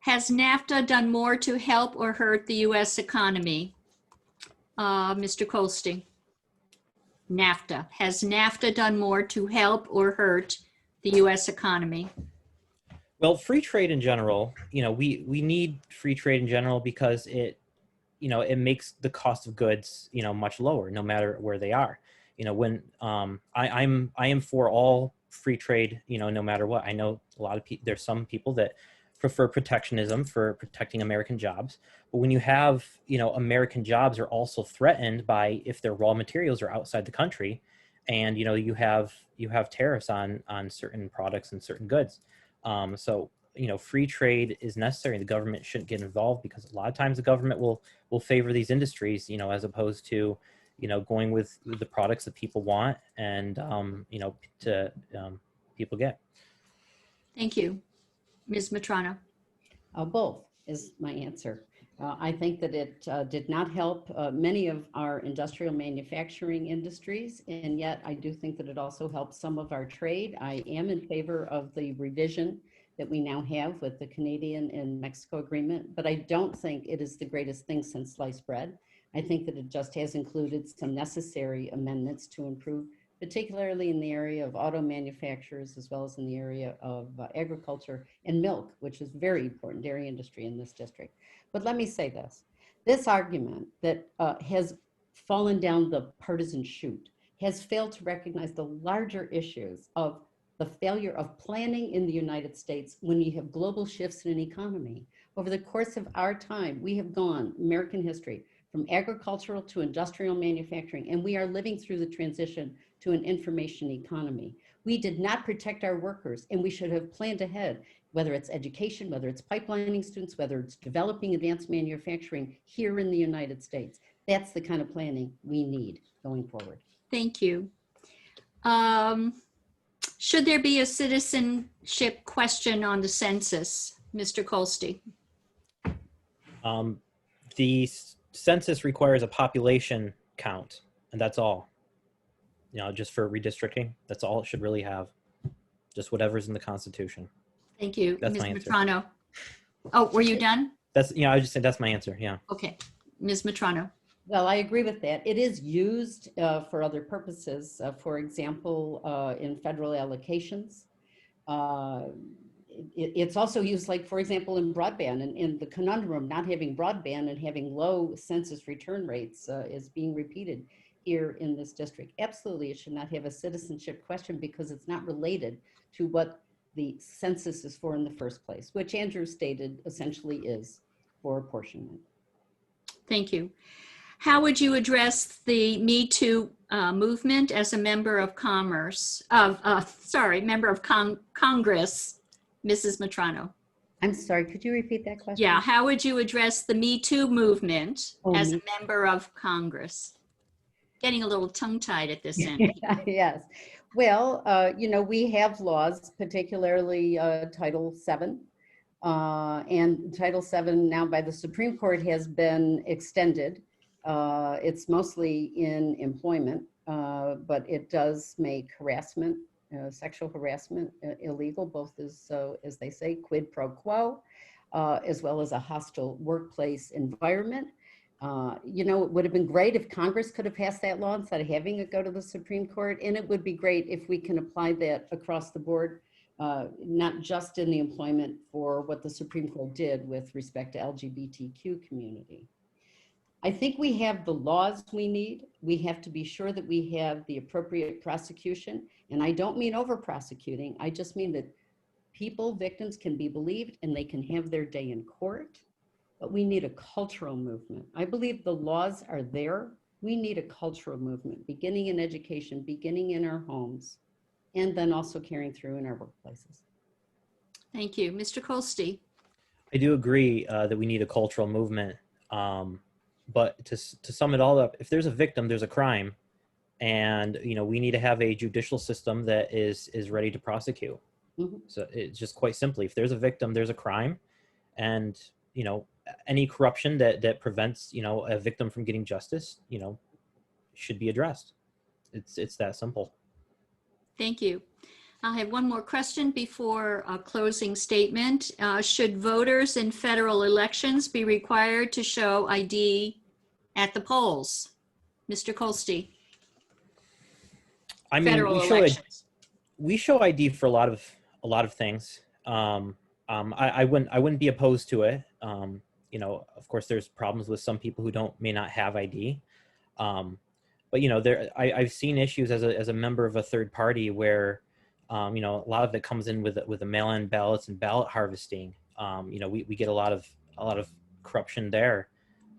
Has Nafta done more to help or hurt the U.S. economy? Mr. Kolstee. Nafta. Has Nafta done more to help or hurt the U.S. economy? Well, free trade in general, we need free trade in general because it makes the cost of goods, much lower, no matter where they are. When I am for all free trade, no matter what. I know a lot of people, there's some people that prefer protectionism for protecting American jobs. But when you have, American jobs are also threatened by if their raw materials are outside the country, and you have tariffs on certain products and certain goods. So free trade is necessary. The government shouldn't get involved, because a lot of times the government will favor these industries, as opposed to going with the products that people want and people get. Thank you. Ms. Mitrano. Both is my answer. I think that it did not help many of our industrial manufacturing industries, and yet I do think that it also helped some of our trade. I am in favor of the revision that we now have with the Canadian and Mexico agreement, but I don't think it is the greatest thing since sliced bread. I think that it just has included some necessary amendments to improve, particularly in the area of auto manufacturers, as well as in the area of agriculture and milk, which is very important, dairy industry in this district. But let me say this argument that has fallen down the partisan chute has failed to recognize the larger issues of the failure of planning in the United States when you have global shifts in an economy. Over the course of our time, we have gone, American history, from agricultural to industrial manufacturing, and we are living through the transition to an information economy. We did not protect our workers, and we should have planned ahead, whether it's education, whether it's pipelining students, whether it's developing advanced manufacturing here in the United States. That's the kind of planning we need going forward. Thank you. Should there be a citizenship question on the census, Mr. Kolstee? The census requires a population count, and that's all. Just for redistricting, that's all it should really have. Just whatever's in the Constitution. Thank you, That's Ms. my answer. Mitrano. Oh, were you done? That's, you know, I just said that's my answer. Yeah. Okay, Ms. Mitrano. Well, I agree with that. It is used for other purposes. For example, in federal allocations. It's also used, like, for example, in broadband, and in the conundrum, not having broadband and having low census return rates is being repeated here in this district. Absolutely, it should not have a citizenship question because it's not related to what the census is for in the first place, which Andrew stated essentially is for apportionment. Thank you. How would you address the Me Too movement as a member of Congress, Mrs. Mitrano? I'm sorry, could you repeat that question? Yeah, how would you address the Me Too movement as Me a member of Congress? Getting a little tongue-tied at this end. Yes. Well, you know, we have laws, particularly Title VII. And Title VII now by the Supreme Court has been extended. It's mostly in employment, but it does make harassment, sexual harassment illegal, both as they say, quid pro quo, as well as a hostile workplace environment. You know, it would have been great if Congress could have passed that law instead of having it go to the Supreme Court. And it would be great if we can apply that across the board, not just in the employment for what the Supreme Court did with respect to LGBTQ community. I think we have the laws we need. We have to be sure that we have the appropriate prosecution. And I don't mean over prosecuting. I just mean that victims can be believed and they can have their day in court. But we need a cultural movement. I believe the laws are there. We need a cultural movement, beginning in education, beginning in our homes, and then also carrying through in our workplaces. Thank you. Mr. Kolstee. I do agree that we need a cultural movement. But to sum it all up, if there's a victim, there's a crime. And, you know, we need to have a judicial system that is ready to prosecute. Mm-hmm. So it's just quite simply, if there's a victim, there's a crime. And, you know, any corruption that prevents, you know, a victim from getting justice, you know, should be addressed. It's that simple. Thank you. I have one more question before a closing statement. Should voters in federal elections be required to show ID at the polls? Mr. Kolstee. I mean, federal elections. We show ID for a lot of things. I wouldn't be opposed to it. You know, of course, there's problems with some people who may not have ID. But you know, I've seen issues as a member of a third party where, you know, a lot of it comes in with the mail-in ballots and ballot harvesting. You know, we get a lot of corruption there.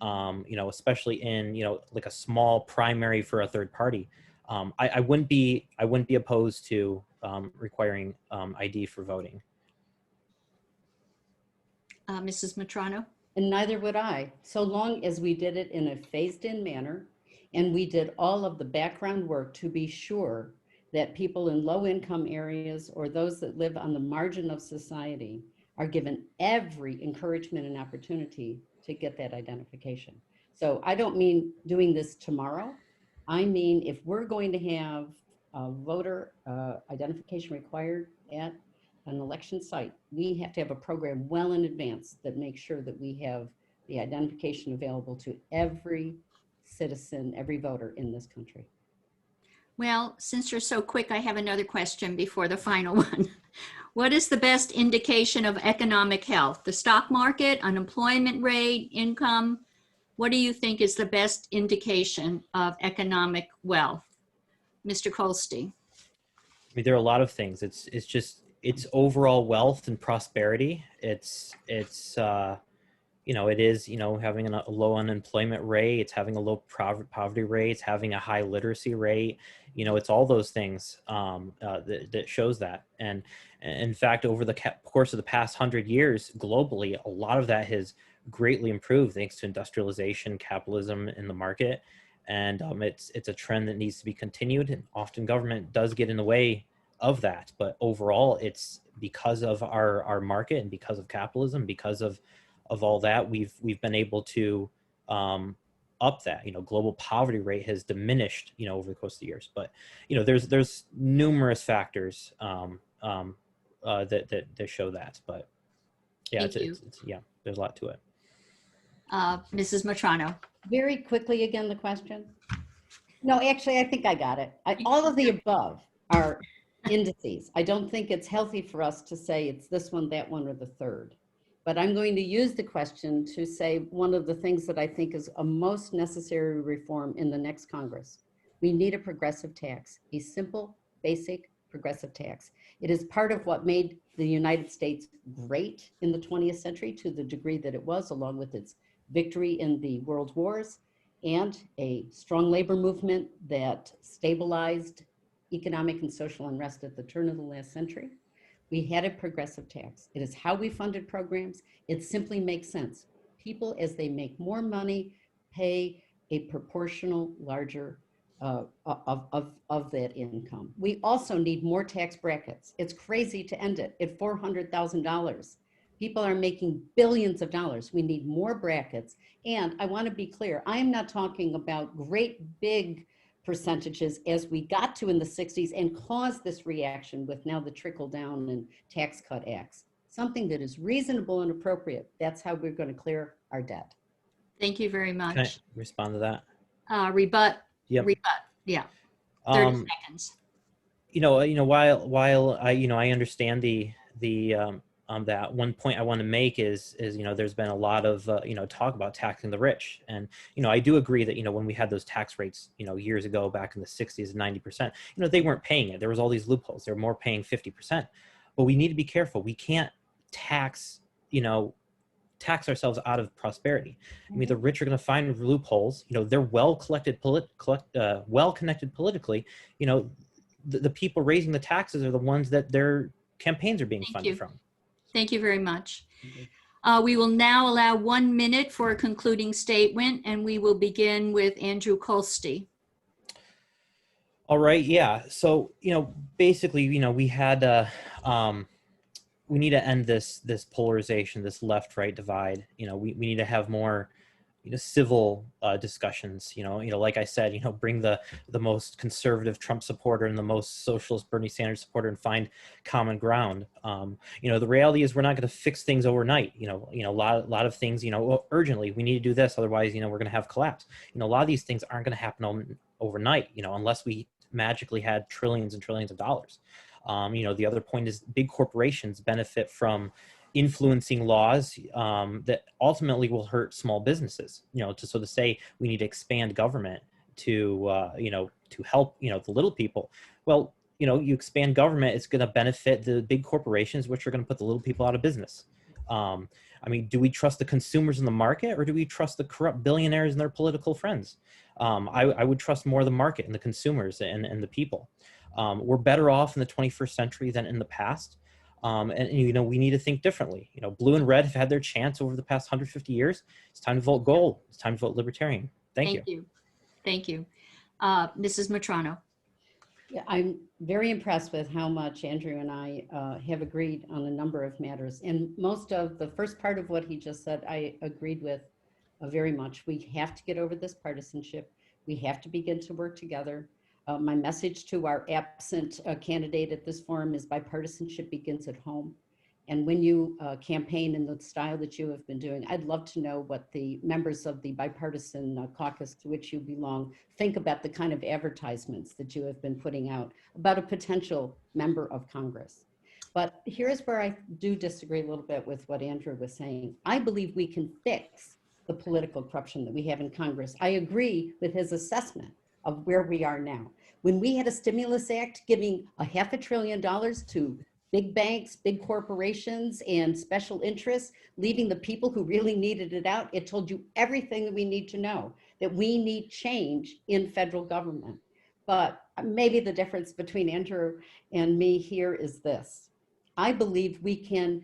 You know, especially in, you know, like a small primary for a third party. I wouldn't be opposed to requiring ID for voting. Mrs. Mitrano. And neither would I, so long as we did it in a phased-in manner, and we did all of the background work to be sure that people in low-income areas or those that live on the margin of society are given every encouragement and opportunity to get that identification. So I don't mean doing this tomorrow. I mean, if we're going to have a voter identification required at an election site, we have to have a program well in advance that makes sure that we have the identification available to every citizen, every voter in this country. Well, since you're so quick, I have another question before the final one. What is the best indication of economic health? The stock market, unemployment rate, income? What do you think is the best indication of economic wealth? Mr. Kolstee. I mean, there are a lot of things. It's overall wealth and prosperity. It's you know, it is, you know, having a low unemployment rate, it's having a low poverty rate, it's having a high literacy rate. You know, it's all those things that shows that. And in fact, over the course of the past 100 years, globally, a lot of that has greatly improved thanks to industrialization, capitalism in the market. And it's a trend that needs to be continued. And often government does get in the way of that. But overall, it's because of our market and because of capitalism, because of all that, we've been able to up that. You know, global poverty rate has diminished, you know, over the course of the years. But you know, there's numerous factors that show that. But yeah, it's yeah, there's a lot to it. Mrs. Mitrano. Very quickly again, the question. No, actually, I think I got it. All of the above are indices. I don't think it's healthy for us to say it's this one, that one, or the third. But I'm going to use the question to say one of the things that I think is a most necessary reform in the next Congress. We need a progressive tax, a simple, basic progressive tax. It is part of what made the United States great in the 20th century to the degree that it was, along with its victory in the world wars and a strong labor movement that stabilized economic and social unrest at the turn of the last century. We had a progressive tax. It is how we funded programs. It simply makes sense. People, as they make more money, pay a proportional larger of that income. We also need more tax brackets. It's crazy to end it at $400,000. People are making billions of dollars. We need more brackets. And I want to be clear, I am not talking about great big percentages as we got to in the 60s and caused this reaction with now the trickle down and tax cut acts. Something that is reasonable and appropriate. That's how we're going to clear our debt. Thank you very much. Can I respond to that? Rebut. Yep. Rebut. Yeah. 30 seconds. While I understand that one point I want to make is there's been a lot of talk about taxing the rich, and I do agree that when we had those tax rates years ago back in the 60s and 90%, they weren't paying it. There was all these loopholes. They were more paying 50%, but we need to be careful. We can't tax ourselves out of prosperity. I mean, the rich are going to find loopholes. They're well connected politically. The people raising the taxes are the ones that their campaigns are being funded from. Thank you very much. We will now allow 1 minute for a concluding statement, and we will begin with Andrew Kolstee. All right. Yeah. So, basically, we had, we need to end this polarization, this left-right divide. We need to have more, civil discussions. Like I said, bring the most conservative Trump supporter and the most socialist Bernie Sanders supporter and find common ground. The reality is we're not going to fix things overnight. A lot of things, urgently we need to do this. Otherwise, we're going to have collapse. A lot of these things aren't going to happen overnight, unless we magically had trillions and trillions of dollars. The other point is big corporations benefit from influencing laws that ultimately will hurt small businesses. So to say we need to expand government to help the little people. Well, you expand government, it's going to benefit the big corporations, which are going to put the little people out of business. I mean, do we trust the consumers in the market, or do we trust the corrupt billionaires and their political friends? I would trust more the market and the consumers and the people. We're better off in the 21st century than in the past. And we need to think differently. Blue and red have had their chance over the past 150 years. It's time to vote gold. It's time to vote libertarian. Thank you. Thank you. Mrs. Mitrano. Yeah, I'm very impressed with how much Andrew and I have agreed on a number of matters. And most of the first part of what he just said, I agreed with very much. We have to get over this partisanship. We have to begin to work together. My message to our absent candidate at this forum is bipartisanship begins at home. And when you campaign in the style that you have been doing, I'd love to know what the members of the bipartisan caucus to which you belong think about the kind of advertisements that you have been putting out about a potential member of Congress. But here's where I do disagree a little bit with what Andrew was saying. I believe we can fix the political corruption that we have in Congress. I agree with his assessment of where we are now. When we had a stimulus act giving $500 billion to big banks, big corporations, and special interests, leaving the people who really needed it out, it told you everything that we need to know, that we need change in federal government. But maybe the difference between Andrew and me here is this. I believe we can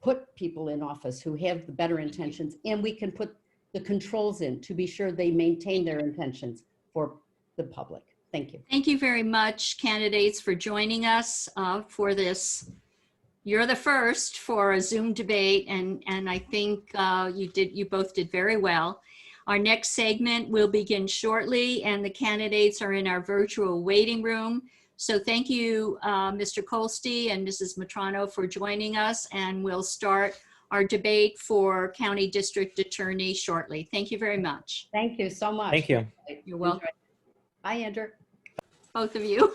put people in office who have the better intentions, and we can put the controls in to be sure they maintain their intentions for the public. Thank you. Thank you very much, candidates, for joining us for this. You're the first for a Zoom debate, and I think you both did very well. Our next segment will begin shortly, and the candidates are in our virtual waiting room. So thank you, Mr. Kolstee and Mrs. Mitrano, for joining us, and we'll start our debate for County District Attorney shortly. Thank you very much. Thank you so much. Thank you. You're welcome. Bye, Andrew. Both of you.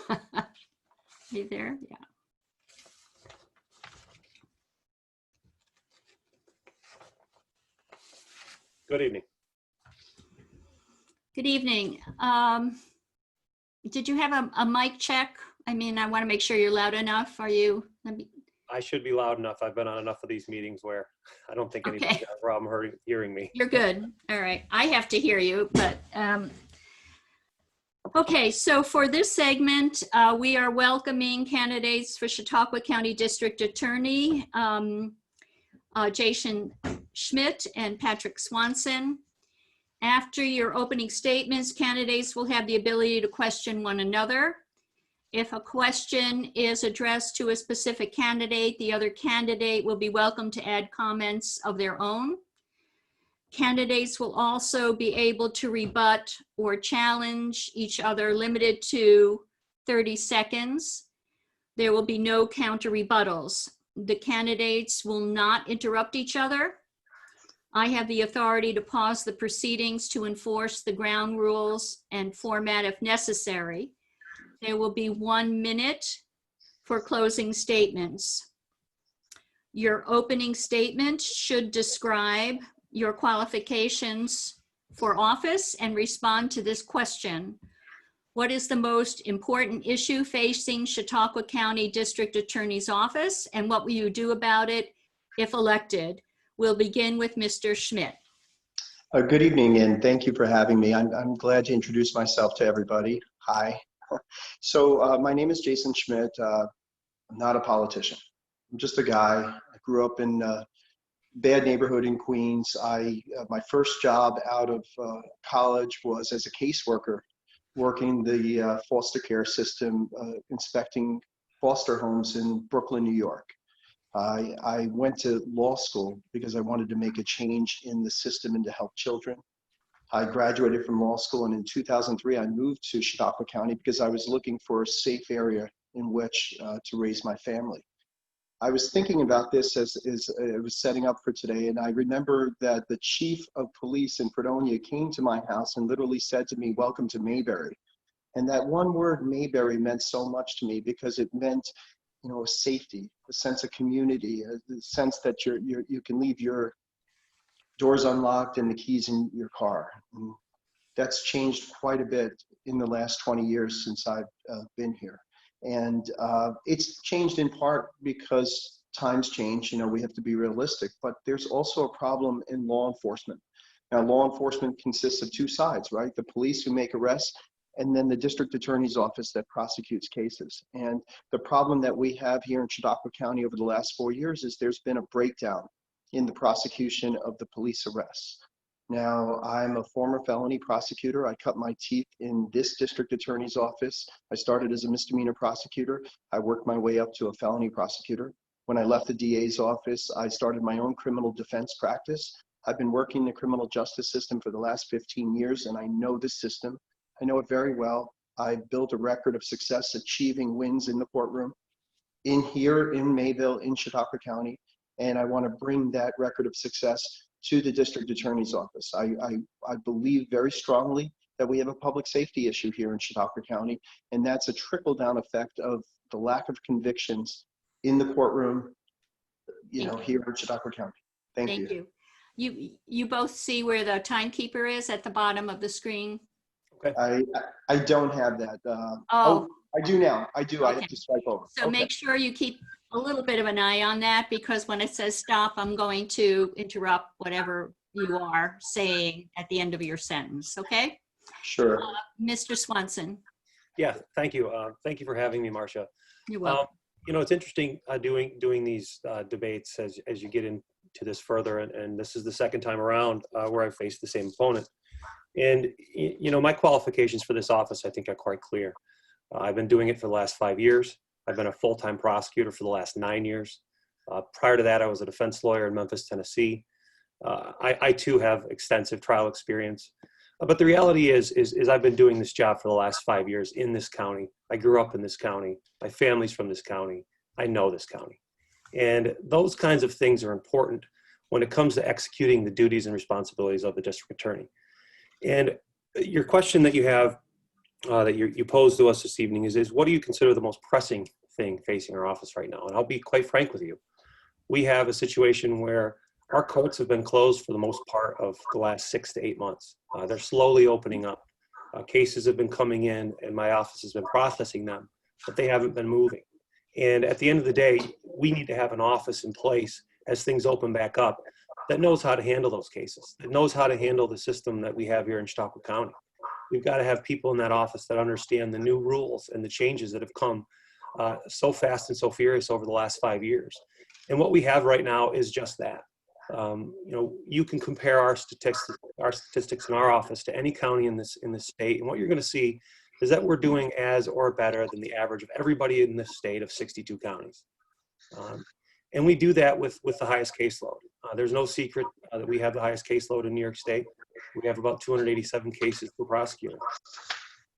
You there? Yeah. Good evening. Good evening. Did you have a mic check? I mean, I want to make sure you're loud enough. Are you? I should be loud enough. I've been on enough of these meetings where I don't think anybody's Okay. got a problem hearing me. You're good. All right. I have to hear you, but okay. So for this segment, we are welcoming candidates for Chautauqua County District Attorney, Jason Schmidt and Patrick Swanson. After your opening statements, candidates will have the ability to question one another. If a question is addressed to a specific candidate, the other candidate will be welcome to add comments of their own. Candidates will also be able to rebut or challenge each other, limited to 30 seconds. There will be no counter rebuttals. The candidates will not interrupt each other. I have the authority to pause the proceedings to enforce the ground rules and format if necessary. There will be 1 minute for closing statements. Your opening statement should describe your qualifications for office and respond to this question. What is the most important issue facing Chautauqua County District Attorney's Office, and what will you do about it if elected? We'll begin with Mr. Schmidt. Good evening, and thank you for having me. I'm glad to introduce myself to everybody. Hi. So my name is Jason Schmidt. I'm not a politician. I'm just a guy. I grew up in a bad neighborhood in Queens. My first job out of college was as a caseworker, working the foster care system, inspecting foster homes in Brooklyn, New York. I went to law school because I wanted to make a change in the system and to help children. I graduated from law school, and in 2003, I moved to Chautauqua County because I was looking for a safe area in which to raise my family. I was thinking about this as I was setting up for today, and I remember that the chief of police in Fredonia came to my house and literally said to me, "Welcome to Mayberry." And that one word, Mayberry, meant so much to me because it meant, you know, a safety, a sense of community, the sense that you can leave your doors unlocked and the keys in your car. And that's changed quite a bit in the last 20 years since I've been here. And it's changed in part because times change, you know, we have to be realistic, but there's also a problem in law enforcement. Now, law enforcement consists of two sides, right? The police who make arrests, and then the district attorney's office that prosecutes cases. And the problem that we have here in Chautauqua County over the last 4 years is there's been a breakdown in the prosecution of the police arrests. Now, I'm a former felony prosecutor. I cut my teeth in this district attorney's office. I started as a misdemeanor prosecutor. I worked my way up to a felony prosecutor. When I left the DA's office, I started my own criminal defense practice. I've been working the criminal justice system for the last 15 years, and I know the system. I know it very well. I've built a record of success achieving wins in the courtroom, in here, in Mayville, in Chautauqua County, and I want to bring that record of success to the district attorney's office. I believe very strongly that we have a public safety issue here in Chautauqua County, and that's a trickle-down effect of the lack of convictions in the courtroom, you know, here in Chautauqua County. Thank you. You both see where the timekeeper is at the bottom of the screen? Okay. I don't have that. Oh, I do now. I do. I Okay. have to swipe over. so Okay. make sure you keep a little bit of an eye on that, because when it says stop, I'm going to interrupt whatever you are saying at the end of your sentence, okay? Sure. Mr. Swanson, Yeah, thank you. Thank you for having me, Marcia. you're welcome. You know, it's interesting doing these debates as you get into this further, and this is the second time around where I faced the same opponent. And, you know, my qualifications for this office, I think, are quite clear. I've been doing it for the last 5 years. I've been a full-time prosecutor for the last 9 years. Prior to that, I was a defense lawyer in Memphis, Tennessee. I too have extensive trial experience. But the reality is I've been doing this job for the last 5 years in this county. I grew up in this county. My family's from this county. I know this county. And those kinds of things are important when it comes to executing the duties and responsibilities of the district attorney. And your question that you have, that you posed to us this evening is what do you consider the most pressing thing facing our office right now? And I'll be quite frank with you. We have a situation where our courts have been closed for the most part of the last 6 to 8 months. They're slowly opening up. Cases have been coming in and my office has been processing them, but they haven't been moving. And at the end of the day, we need to have an office in place as things open back up that knows how to handle those cases, that knows how to handle the system that we have here in Chautauqua County. We've got to have people in that office that understand the new rules and the changes that have come so fast and so furious over the last 5 years. And what we have right now is just that. You can compare our statistics in our office to any county in this state, and what you're going to see is that we're doing as or better than the average of everybody in this state of 62 counties. And we do that with the highest caseload. There's no secret that we have the highest caseload in New York State. We have about 287 cases per prosecutor.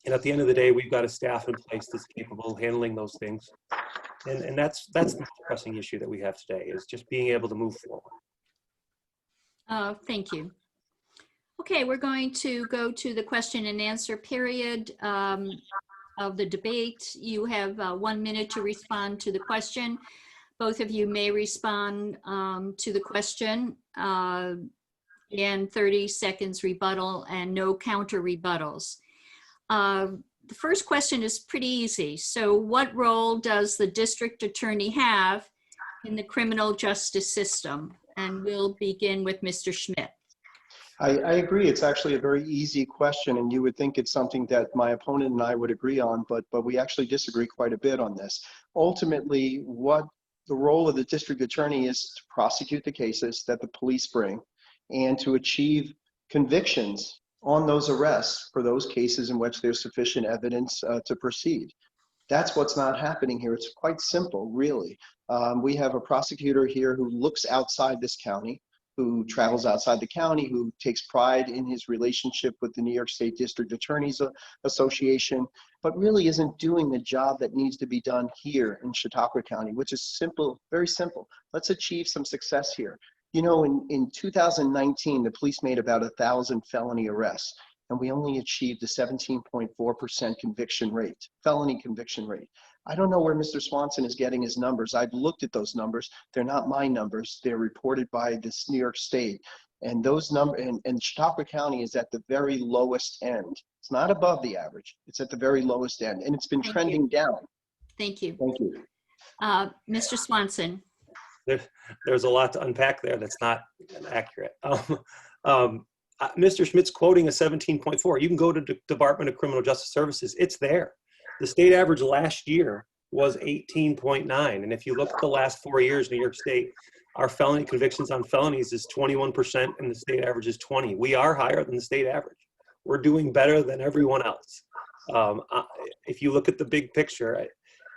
And at the end of the day, we've got a staff in place that's capable of handling those things. And that's the pressing issue that we have today, is just being able to move forward. Thank you. Okay, we're going to go to the question and answer period of the debate. You have 1 minute to respond to the question. Both of you may respond to the question and 30 seconds rebuttal and no counter rebuttals. The first question is pretty easy. So what role does the district attorney have in the criminal justice system? And we'll begin with Mr. Schmidt. I agree. It's actually a very easy question, and you would think it's something that my opponent and I would agree on, but we actually disagree quite a bit on this. Ultimately, what the role of the district attorney is to prosecute the cases that the police bring and to achieve convictions on those arrests for those cases in which there's sufficient evidence to proceed. That's what's not happening here. It's quite simple, really. We have a prosecutor here who looks outside this county, who travels outside the county, who takes pride in his relationship with the New York State District Attorneys Association, but really isn't doing the job that needs to be done here in Chautauqua County, which is simple, very simple. Let's achieve some success here. You know, in 2019, the police made about 1,000 felony arrests, and we only achieved a 17.4% conviction rate, felony conviction rate. I don't know where Mr. Swanson is getting his numbers. I've looked at those numbers. They're not my numbers. They're reported by this New York State. And those numbers, and Chautauqua County is at the very lowest end. It's not above the average. It's at the very lowest end, and it's been trending down. Thank you. Thank you. Mr. Swanson. There's a lot to unpack there that's not accurate. Mr. Schmidt's quoting a 17.4. You can go to the Department of Criminal Justice Services. It's there. The state average last year was 18.9. And if you look at the last 4 years, New York State, our felony convictions on felonies is 21% and the state average is 20. We are higher than the state average. We're doing better than everyone else. If you look at the big picture,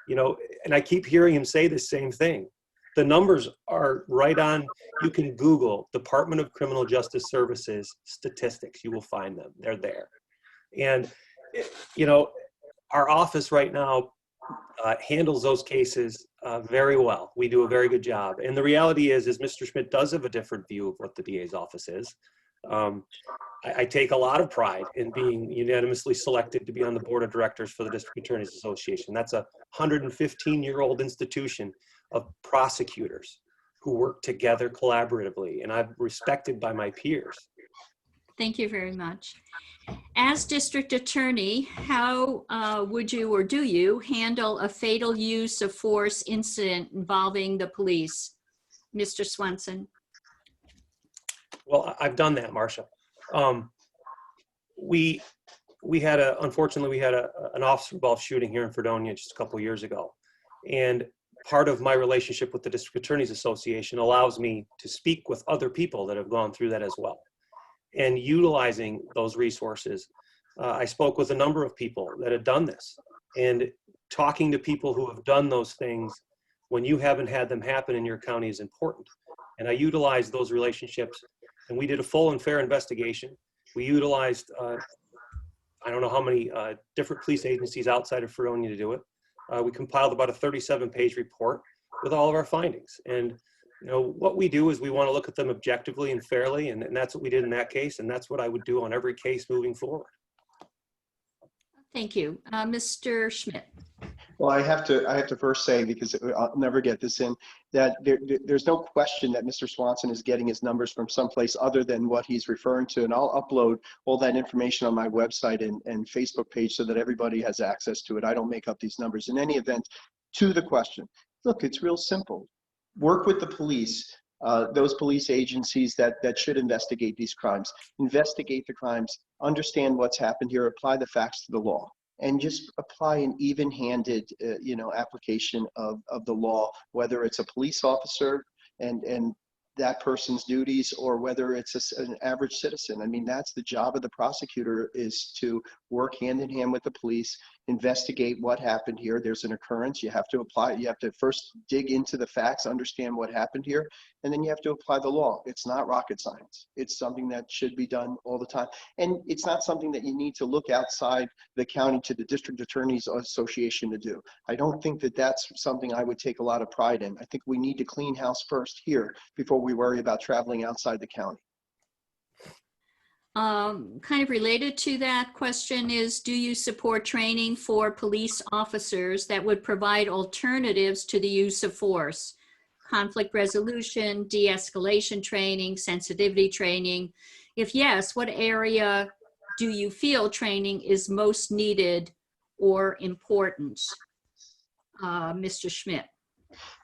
and I keep hearing him say the same thing. The numbers are right on. You can Google Department of Criminal Justice Services statistics. You will find them. They're there. And, our office right now handles those cases very well. We do a very good job. And the reality is Mr. Schmidt does have a different view of what the DA's office is. I take a lot of pride in being unanimously selected to be on the board of directors for the District Attorneys Association. That's a 115-year-old institution of prosecutors who work together collaboratively, and I'm respected by my peers. Thank you very much. As district attorney, how would you or do you handle a fatal use of force incident involving the police? Mr. Swanson. Well, I've done that, Marcia. Unfortunately, we had an officer-involved shooting here in Fredonia just a couple of years ago. And part of my relationship with the District Attorneys Association allows me to speak with other people that have gone through that as well. And utilizing those resources, I spoke with a number of people that had done this. And talking to people who have done those things when you haven't had them happen in your county is important. And I utilized those relationships, and we did a full and fair investigation. We utilized, I don't know how many different police agencies outside of Fredonia to do it. We compiled about a 37-page report with all of our findings. And You know, what we do is we want to look at them objectively and fairly, and that's what we did in that case, and that's what I would do on every case moving forward. Thank you. Mr. Schmidt. Well, I have to first say, because I'll never get this in, that there's no question that Mr. Swanson is getting his numbers from someplace other than what he's referring to, and I'll upload all that information on my website and Facebook page so that everybody has access to it. I don't make up these numbers. In any event, to the question, look, it's real simple. Work with the police, those police agencies that should investigate these crimes, investigate the crimes, understand what's happened here, apply the facts to the law, and just apply an even-handed, application of the law, whether it's a police officer and that person's duties, or whether it's an average citizen. I mean, that's the job of the prosecutor, is to work hand in hand with the police, investigate what happened here. There's an occurrence. You have to apply. You have to first dig into the facts, understand what happened here, and then you have to apply the law. It's not rocket science. It's something that should be done all the time. And it's not something that you need to look outside the county to the District Attorneys Association to do. I don't think that that's something I would take a lot of pride in. I think we need to clean house first here before we worry about traveling outside the county. Kind of related to that question is, do you support training for police officers that would provide alternatives to the use of force? Conflict resolution, de-escalation training, sensitivity training? If yes, what area do you feel training is most needed or important? Mr. Schmidt.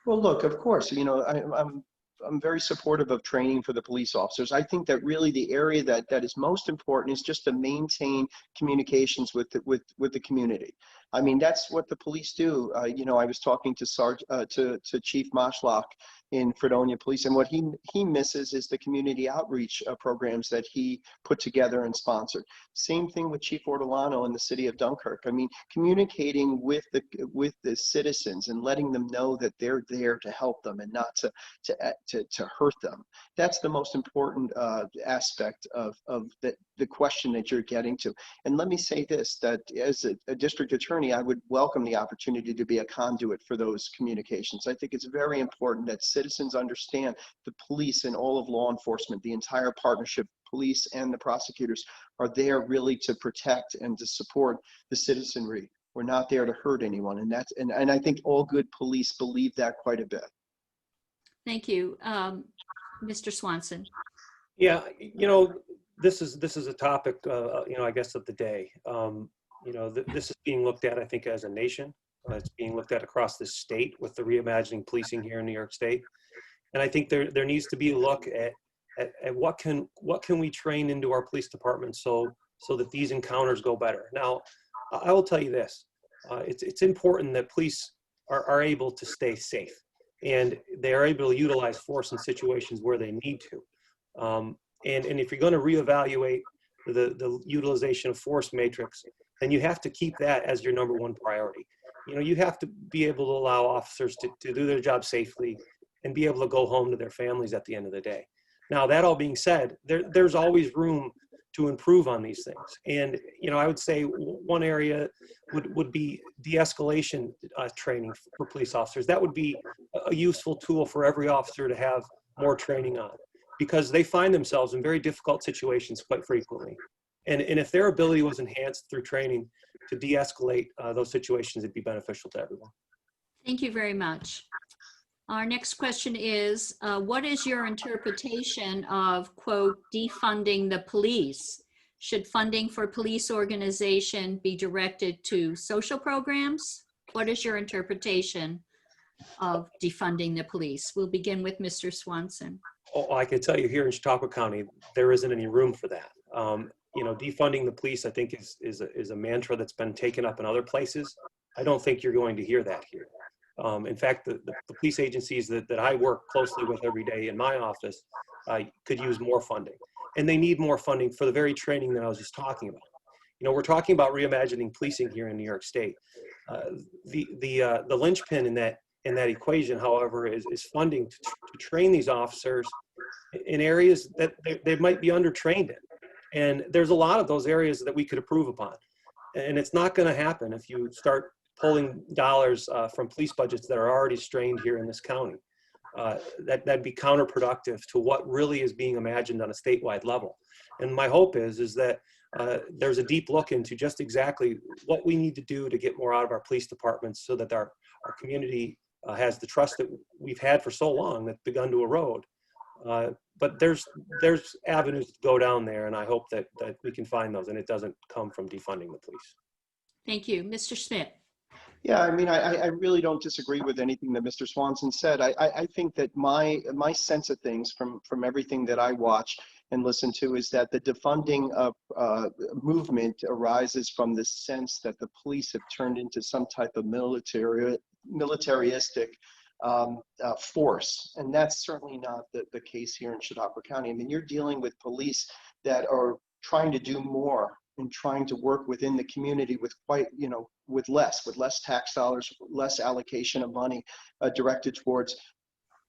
Well, look, of course, I'm very supportive of training for the police officers. I think that really the area that is most important is just to maintain communications with the community. I mean, that's what the police do. I was talking to Chief Moshlock in Fredonia Police, and what he misses is the community outreach programs that he put together and sponsored. Same thing with Chief Ortolano in the city of Dunkirk. I mean, communicating with the citizens and letting them know that they're there to help them and not to hurt them. That's the most important aspect of the question that you're getting to. And let me say this, that as a district attorney, I would welcome the opportunity to be a conduit for those communications. I think it's very important that citizens understand the police and all of law enforcement, the entire partnership, police and the prosecutors, are there really to protect and to support the citizenry. We're not there to hurt anyone. And I think all good police believe that quite a bit. Thank you. Mr. Swanson. Yeah, this is a topic, I guess, of the day. This is being looked at, I think, as a nation. It's being looked at across the state with the reimagining policing here in New York State. And I think there needs to be a look at what can we train into our police departments so that these encounters go better. Now, I will tell you this, it's important that police are able to stay safe, and they are able to utilize force in situations where they need to. And if you're going to reevaluate the utilization of force matrix, then you have to keep that as your number one priority. You have to be able to allow officers to do their job safely and be able to go home to their families at the end of the day. Now, that all being said, there's always room to improve on these things. And, I would say one area would be de-escalation training for police officers. That would be a useful tool for every officer to have more training on, because they find themselves in very difficult situations quite frequently. And if their ability was enhanced through training to de-escalate those situations, it'd be beneficial to everyone. Thank you very much. Our next question is, what is your interpretation of, quote, defunding the police? Should funding for police organization be directed to social programs? What is your interpretation of defunding the police? We'll begin with Mr. Swanson. Oh, I can tell you here in Chautauqua County, there isn't any room for that. Defunding the police, I think, is a mantra that's been taken up in other places. I don't think you're going to hear that here. In fact, the police agencies that I work closely with every day in my office could use more funding. And they need more funding for the very training that I was just talking about. We're talking about reimagining policing here in New York State. The linchpin in that equation, however, is funding to train these officers in areas that they might be undertrained in. And there's a lot of those areas that we could improve upon. And it's not going to happen if you start pulling dollars from police budgets that are already strained here in this county. that'd be counterproductive to what really is being imagined on a statewide level. And my hope is that there's a deep look into just exactly what we need to do to get more out of our police departments so that our community has the trust that we've had for so long that's begun to erode. But there's avenues to go down there, and I hope that we can find those, and it doesn't come from defunding the police. Thank you. Mr. Schmidt. Yeah, I mean, I really don't disagree with anything that Mr. Swanson said. I think that my sense of things from everything that I watch and listen to is that the defunding movement arises from the sense that the police have turned into some type of militaristic force. And that's certainly not the case here in Chautauqua County. I mean, you're dealing with police that are trying to do more and trying to work within the community with with less tax dollars, less allocation of money directed towards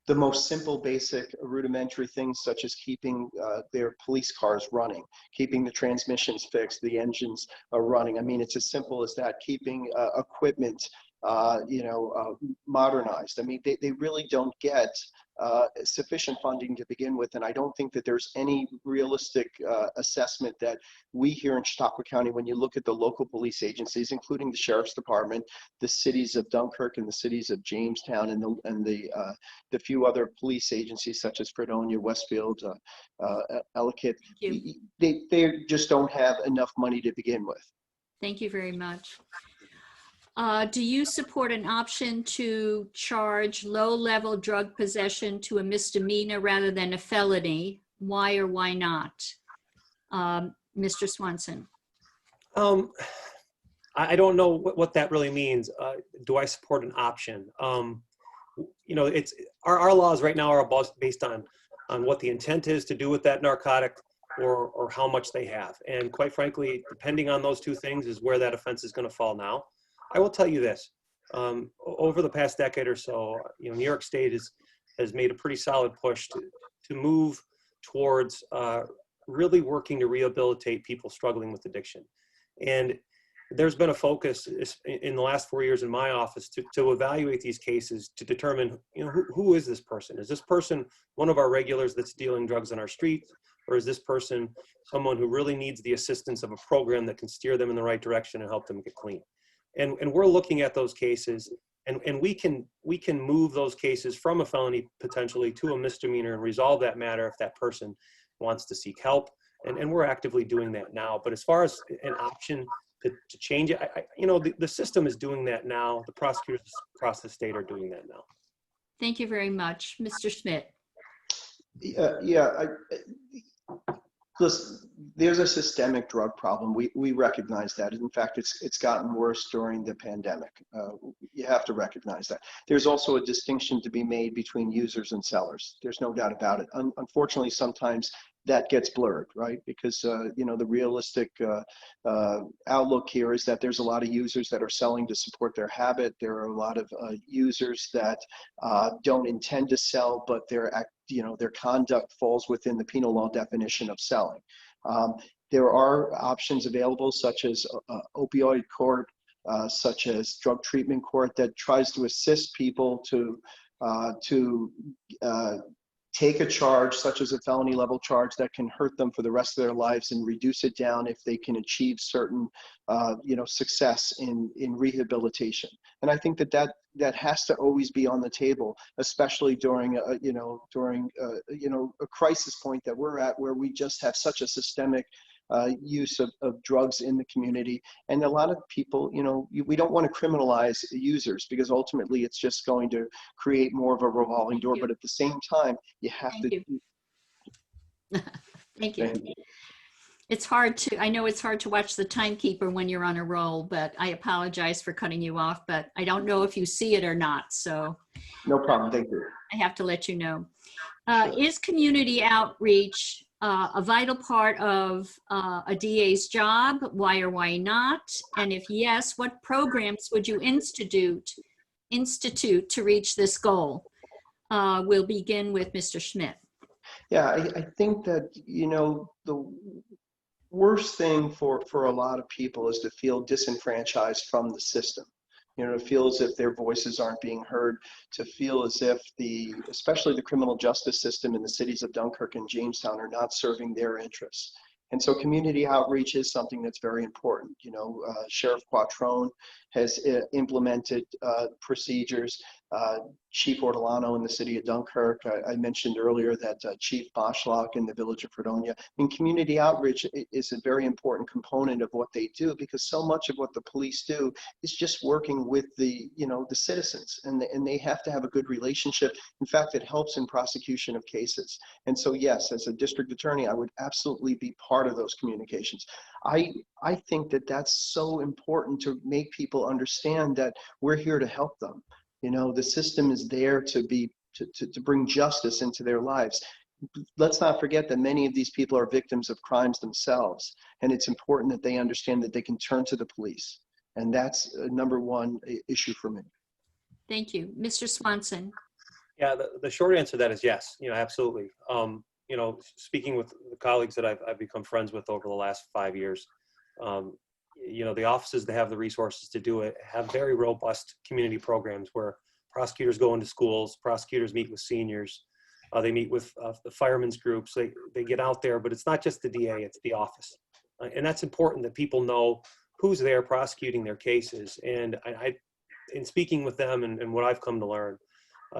the most simple, basic, rudimentary things such as keeping their police cars running, keeping the transmissions fixed, the engines running. I mean, it's as simple as that, keeping equipment modernized. I mean, they really don't get sufficient funding to begin with, and I don't think that there's any realistic assessment that we here in Chautauqua County, when you look at the local police agencies, including the Sheriff's Department, the cities of Dunkirk and the cities of Jamestown, and the few other police agencies such as Fredonia, Westfield, Ellicott, they just don't have enough money to begin with. Thank you very much. Do you support an option to charge low-level drug possession to a misdemeanor rather than a felony? Why or why not? Mr. Swanson. I don't know what that really means. Do I support an option? It's our laws right now are based on what the intent is to do with that narcotic or how much they have. And quite frankly, depending on those two things is where that offense is going to fall now. I will tell you this, over the past decade or so, New York State has made a pretty solid push to move towards really working to rehabilitate people struggling with addiction. And there's been a focus in the last 4 years in my office to evaluate these cases to determine, who is this person? Is this person one of our regulars that's dealing drugs on our streets? Or is this person someone who really needs the assistance of a program that can steer them in the right direction and help them get clean? And we're looking at those cases, and we can move those cases from a felony potentially to a misdemeanor and resolve that matter if that person wants to seek help. And we're actively doing that now. But as far as an option to change it, the system is doing that now. The prosecutors across the state are doing that now. Thank you very much. Mr. Schmidt. Listen, there's a systemic drug problem. We recognize that. In fact, it's gotten worse during the pandemic. You have to recognize that. There's also a distinction to be made between users and sellers. There's no doubt about it. Unfortunately, sometimes that gets blurred, right? Because the realistic outlook here is that there's a lot of users that are selling to support their habit. There are a lot of users that don't intend to sell, but their conduct falls within the penal law definition of selling. There are options available, such as opioid court, such as drug treatment court, that tries to assist people to take a charge, such as a felony level charge, that can hurt them for the rest of their lives and reduce it down if they can achieve certain, success in rehabilitation. And I think that has to always be on the table, especially during a crisis point that we're at, where we just have such a systemic use of drugs in the community. And a lot of people, we don't want to criminalize users, because ultimately it's just going to create more of a revolving door. But at the same time, you have to. Thank you. I know it's hard to watch the timekeeper when you're on a roll, but I apologize for cutting you off, but I don't know if you see it or not. So no problem. Thank you. I have to let you know. Is community outreach a vital part of a DA's job? Why or why not? And if yes, what programs would you institute to reach this goal? We'll begin with Mr. Schmidt. Yeah, I think that, the worst thing for a lot of people is to feel disenfranchised from the system. you know, to feel as if their voices aren't being heard, to feel as if especially the criminal justice system in the cities of Dunkirk and Jamestown are not serving their interests. And so community outreach is something that's very important. You know, Sheriff Quattrone has implemented procedures. Chief Ortolano in the city of Dunkirk. I mentioned earlier that Chief Boschlock in the village of Fredonia. I mean, community outreach is a very important component of what they do, because so much of what the police do is just working with the citizens, and they have to have a good relationship. In fact, it helps in prosecution of cases. And so, yes, as a district attorney, I would absolutely be part of those communications. I think that that's so important to make people understand that we're here to help them. You know, the system is there to bring justice into their lives. Let's not forget that many of these people are victims of crimes themselves, and it's important that they understand that they can turn to the police. And that's a number one issue for me. Thank you. Mr. Swanson. Yeah, the short answer to that is yes, you know, absolutely. You know, speaking with the colleagues that I've become friends with over the last 5 years, you know, the offices that have the resources to do it have very robust community programs where prosecutors go into schools, prosecutors meet with seniors, they meet with the firemen's groups, they get out there, but it's not just the DA, it's the office. And that's important that people know who's there prosecuting their cases. And in speaking with them and what I've come to learn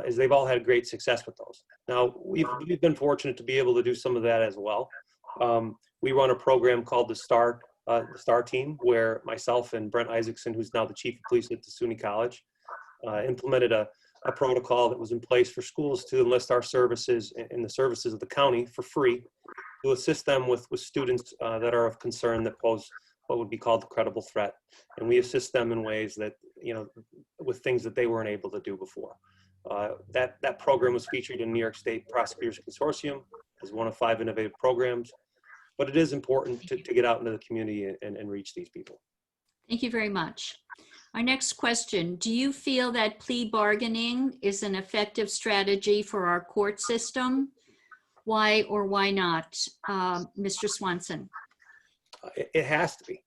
is they've all had great success with those. Now, we've been fortunate to be able to do some of that as well. We run a program called the STAR team, where myself and Brent Isaacson, who's now the chief of police at the SUNY College, implemented a protocol that was in place for schools to enlist our services and the services of the county for free to assist them with students that are of concern that pose what would be called a credible threat. And we assist them in ways that, you know, with things that they weren't able to do before. That program was featured in New York State Prosecutors Consortium as one of 5 innovative programs. But it is important to get out into the community and reach these people. Thank you very much. Our next question, do you feel that plea bargaining is an effective strategy for our court system? Why or why not? Mr. Swanson. It has to be.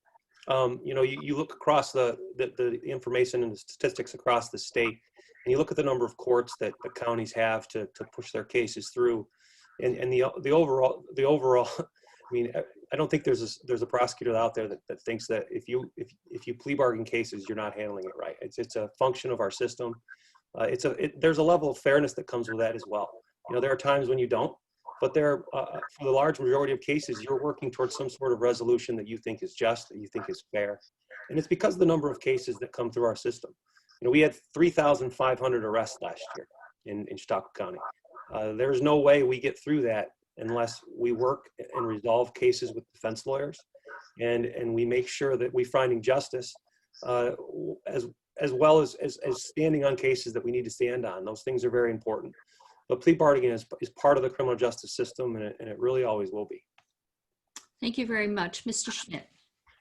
You know, you look across the information and the statistics across the state, and you look at the number of courts that the counties have to push their cases through, and the overall. I mean, I don't think there's a prosecutor out there that thinks that if you plea bargain cases, you're not handling it right. It's a function of our system. There's a level of fairness that comes with that as well. You know, there are times when you don't, but for the large majority of cases, you're working towards some sort of resolution that you think is just, that you think is fair, and it's because of the number of cases that come through our system. You know, we had 3,500 arrests last year in Chautauqua County. There's no way we get through that unless we work and resolve cases with defense lawyers, and we make sure that we're finding justice as well as standing on cases that we need to stand on. Those things are very important. But plea bargaining is part of the criminal justice system, and it really always will be. Thank you very much. Mr. Schmidt.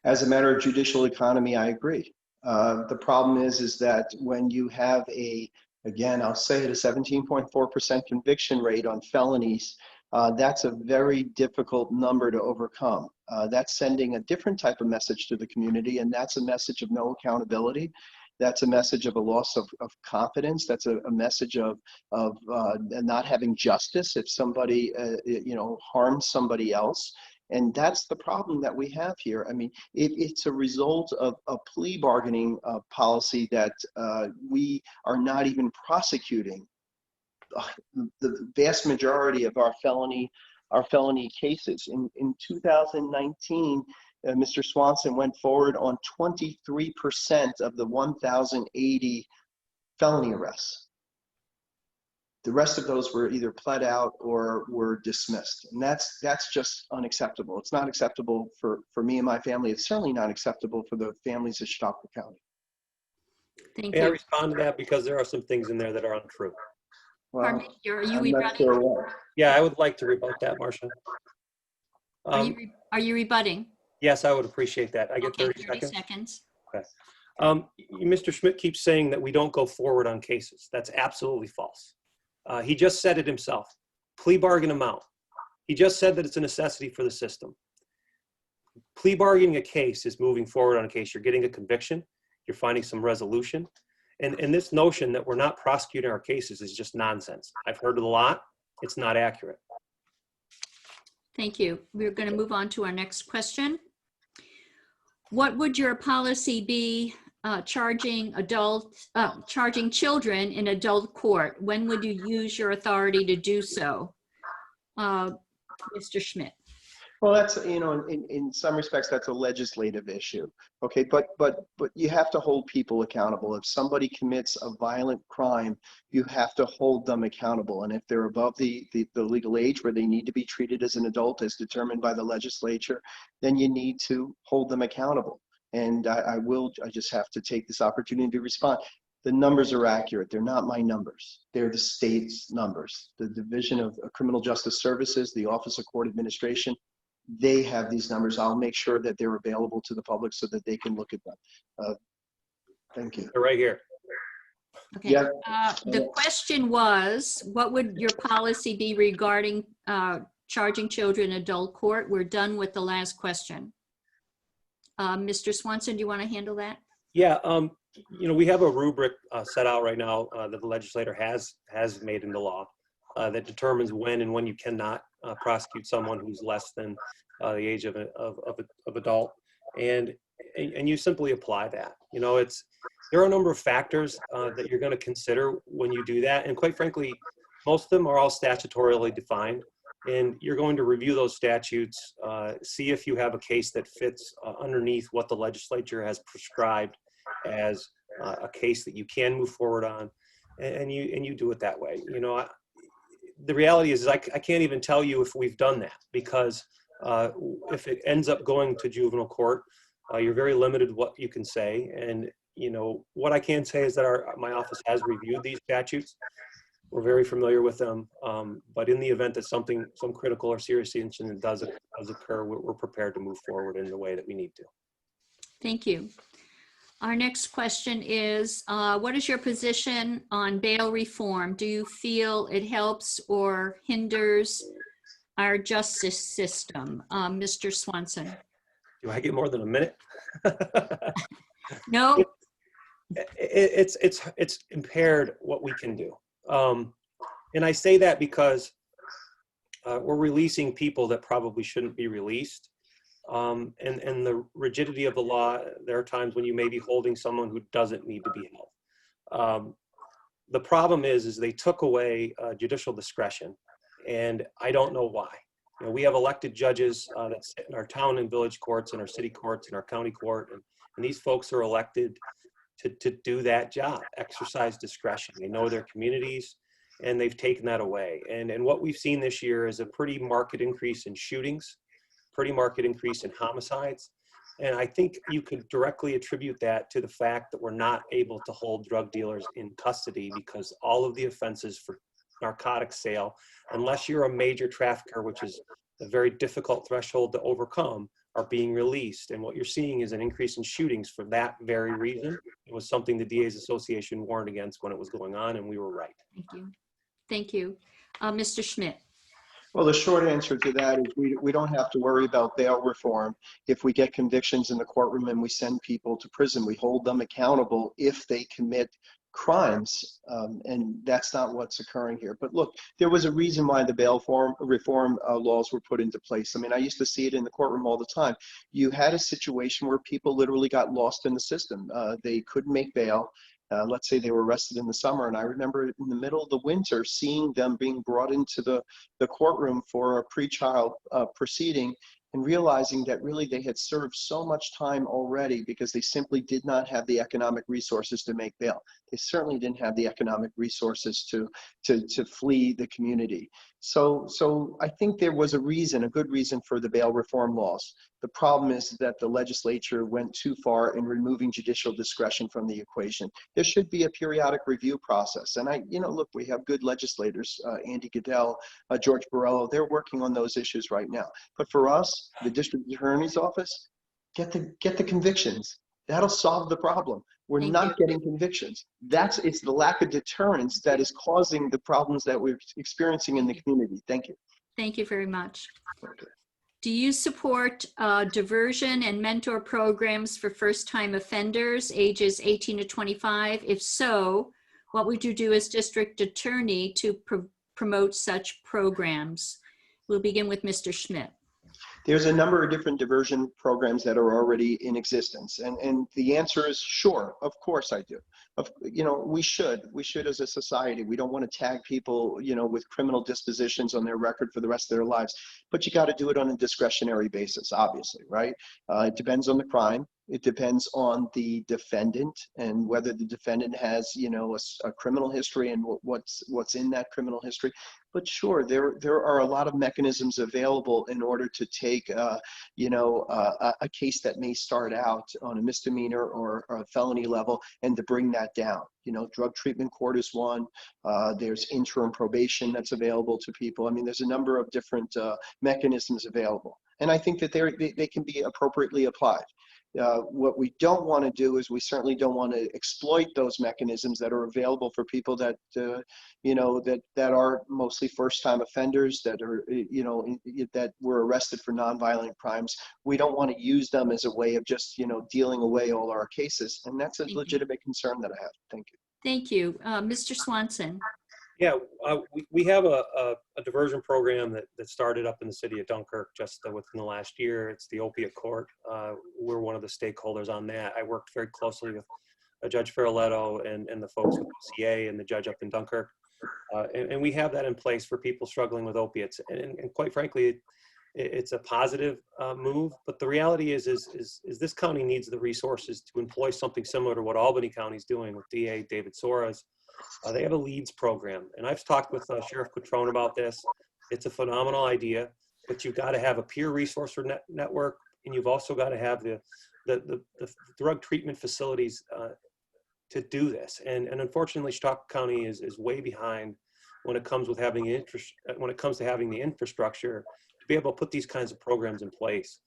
As a matter of judicial economy, I agree. The problem is that when you have again, I'll say it, a 17.4% conviction rate on felonies, that's a very difficult number to overcome. That's sending a different type of message to the community, and that's a message of no accountability. That's a message of a loss of confidence. That's a message of not having justice if somebody harms somebody else. And that's the problem that we have here. I mean, it's a result of a plea bargaining policy that we are not even prosecuting the vast majority of our felony cases. In 2019, Mr. Swanson went forward on 23% of the 1,080 felony arrests. The rest of those were either pled out or were dismissed. And that's just unacceptable. It's not acceptable for me and my family. It's certainly not acceptable for the families of Chautauqua County. Thank May I you. respond to that? Because there are some things in there that are untrue. Well, Pardon me, are you I'm not rebutting? sure what. Yeah, I would like to rebut that, Marcia. Are you rebutting? Yes, I would appreciate that. I get Okay, 30 seconds. seconds. Okay. Mr. Schmidt keeps saying that we don't go forward on cases. That's absolutely false. He just said it himself. Plea bargain amount. He just said that it's a necessity for the system. Plea bargaining a case is moving forward on a case. You're getting a conviction. you're finding some resolution. And this notion that we're not prosecuting our cases is just nonsense. I've heard it a lot. It's not accurate. Thank you. We're going to move on to our next question. What would your policy be charging children in adult court? When would you use your authority to do so? Mr. Schmidt. Well, that's, in some respects, that's a legislative issue. Okay, but you have to hold people accountable. If somebody commits a violent crime, you have to hold them accountable. And if they're above the legal age where they need to be treated as an adult as determined by the legislature, then you need to hold them accountable. And I just have to take this opportunity to respond. The numbers are accurate. They're not my numbers. They're the state's numbers. The Division of Criminal Justice Services, the Office of Court Administration, they have these numbers. I'll make sure that they're available to the public so that they can look at them. Thank you. They're right here. Okay. Yeah. The question was, what would your policy be regarding charging children in adult court? We're done with the last question. Mr. Swanson, do you want to handle that? Yeah, we have a rubric set out right now that the legislator has made into law that determines when and when you cannot prosecute someone who's less than the age of adult, and you simply apply that. There are a number of factors that you're going to consider when you do that, and quite frankly, most of them are all statutorily defined. And you're going to review those statutes, see if you have a case that fits underneath what the legislature has prescribed as a case that you can move forward on, and you do it that way. The reality is I can't even tell you if we've done that, because if it ends up going to juvenile court, you're very limited what you can say. And what I can say is that my office has reviewed these statutes. We're very familiar with them, but in the event that some critical or serious incident does occur, we're prepared to move forward in the way that we need to. Thank you. Our next question is, what is your position on bail reform? Do you feel it helps or hinders our justice system? Mr. Swanson. Do I get more than a minute? No. It's impaired what we can do. And I say that because we're releasing people that probably shouldn't be released. And the rigidity of the law, there are times when you may be holding someone who doesn't need to be held. The problem is they took away judicial discretion, and I don't know why. We have elected judges that sit in our town and village courts and our city courts and our county court, and these folks are elected to do that job, exercise discretion. They know their communities, and they've taken that away. And what we've seen this year is a pretty marked increase in shootings, pretty marked increase in homicides. And I think you could directly attribute that to the fact that we're not able to hold drug dealers in custody, because all of the offenses for narcotic sale, unless you're a major trafficker, which is a very difficult threshold to overcome, are being released. And what you're seeing is an increase in shootings for that very reason. It was something the DA's Association warned against when it was going on, and we were right. Thank you. Thank you. Mr. Schmidt. Well, the short answer to that is we don't have to worry about bail reform. If we get convictions in the courtroom and we send people to prison, we hold them accountable if they commit crimes, and that's not what's occurring here. But look, there was a reason why the bail reform laws were put into place. I mean, I used to see it in the courtroom all the time. You had a situation where people literally got lost in the system. They couldn't make bail. Let's say they were arrested in the summer, and I remember in the middle of the winter seeing them being brought into the courtroom for a pre-trial proceeding, and realizing that really they had served so much time already because they simply did not have the economic resources to make bail. They certainly didn't have the economic resources to flee the community. So I think there was a good reason for the bail reform laws. The problem is that the legislature went too far in removing judicial discretion from the equation. There should be a periodic review process. And look, we have good legislators, Andy Goodell, George Borrello, they're working on those issues right now. But for us, the district attorney's office, get the convictions. That'll solve the problem. We're not getting convictions. It's the lack of deterrence that is causing the problems that we're experiencing in the community. Thank you. Thank you very much. Okay. Do you support diversion and mentor programs for first-time offenders ages 18 to 25? If so, what would you do as district attorney to promote such programs? We'll begin with Mr. Schmidt. There's a number of different diversion programs that are already in existence. And the answer is sure, of course I do. We should as a society. We don't want to tag people, with criminal dispositions on their record for the rest of their lives, but you got to do it on a discretionary basis, obviously, right? It depends on the crime. It depends on the defendant and whether the defendant has, a criminal history and what's in that criminal history. But sure, there are a lot of mechanisms available in order to take, a case that may start out on a misdemeanor or a felony level and to bring that down. Drug treatment court is one. There's interim probation that's available to people. I mean, there's a number of different mechanisms available. And I think that they can be appropriately applied. What we don't want to do is we certainly don't want to exploit those mechanisms that are available for people that, that are mostly first-time offenders, that are, that were arrested for nonviolent crimes. We don't want to use them as a way of just, dealing away all our cases. And that's a legitimate concern that I have. Thank you. Thank you. Mr. Swanson. Yeah, we have a diversion program that started up in the city of Dunkirk just within the last year. It's the Opiate Court. We're one of the stakeholders on that. I worked very closely with Judge Ferroletto and the folks with OCA and the judge up in Dunkirk. And we have that in place for people struggling with opiates. And quite frankly, it's a positive move. But the reality is this county needs the resources to employ something similar to what Albany County is doing with DA David Soares. They have a LEADS program, and I've talked with Sheriff Mitrano about this. It's a phenomenal idea, but you've got to have a peer resource network, and you've also got to have the drug treatment facilities to do this. And unfortunately, Chautauqua County is way behind when it comes to having the infrastructure to be able to put these kinds of programs in place.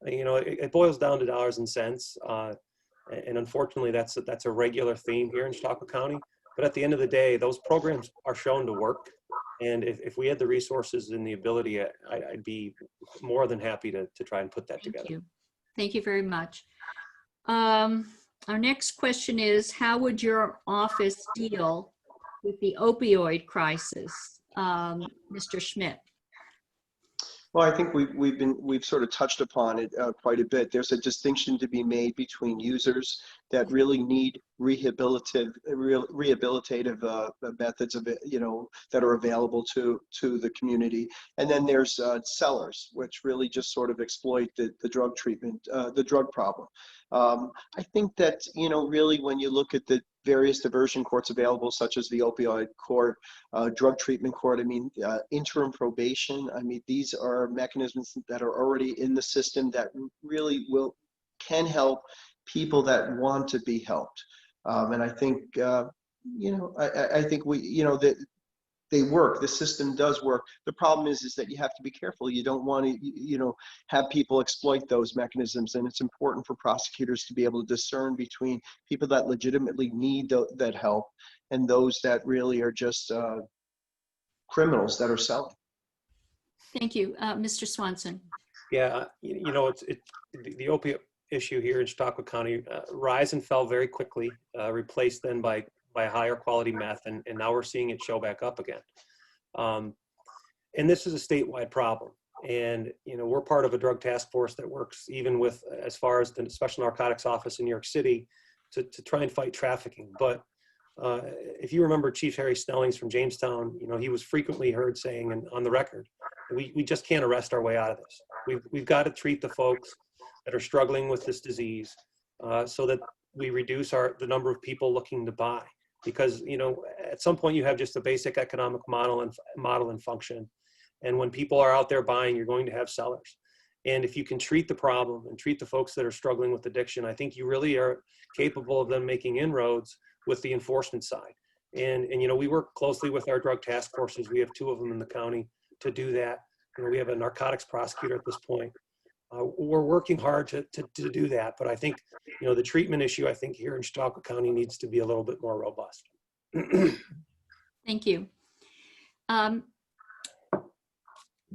It boils down to dollars and cents, and unfortunately, that's a regular theme here in Chautauqua County. But at the end of the day, those programs are shown to work. And if we had the resources and the ability, I'd be more than happy to try and put that together. Thank you. Thank you very much. Our next question is, how would your office deal with the opioid crisis? Mr. Schmidt. Well, I think we've sort of touched upon it quite a bit. There's a distinction to be made between users that really need rehabilitative methods of that are available to the community, and then there's sellers, which really just sort of exploit the drug treatment, the drug problem. I think that really when you look at the various diversion courts available, such as the opioid court, drug treatment court, interim probation. These are mechanisms that are already in the system that really can help people that want to be helped. And I think, I think that they work. The system does work. The problem is that you have to be careful. You don't want to, have people exploit those mechanisms. And it's important for prosecutors to be able to discern between people that legitimately need that help and those that really are just criminals that are selling. Thank you. Mr. Swanson. Yeah, the opiate issue here in Chautauqua County rise and fell very quickly, replaced then by higher quality meth, and now we're seeing it show back up again. And this is a statewide problem. And we're part of a drug task force that works even with, as far as the Special Narcotics Office in New York City, to try and fight trafficking. But if you remember Chief Harry Snellings from Jamestown, he was frequently heard saying, and on the record, we just can't arrest our way out of this. We've got to treat the folks that are struggling with this disease so that we reduce the number of people looking to buy. Because at some point you have just a basic economic model and function, and when people are out there buying, you're going to have sellers. And if you can treat the problem and treat the folks that are struggling with addiction, I think you really are capable of them making inroads with the enforcement side. And we work closely with our drug task forces. We have 2 of them in the county to do that. We have a narcotics prosecutor at this point. We're working hard to do that, but I think, the treatment issue, I think here in Chautauqua County needs to be a little bit more robust. Thank you.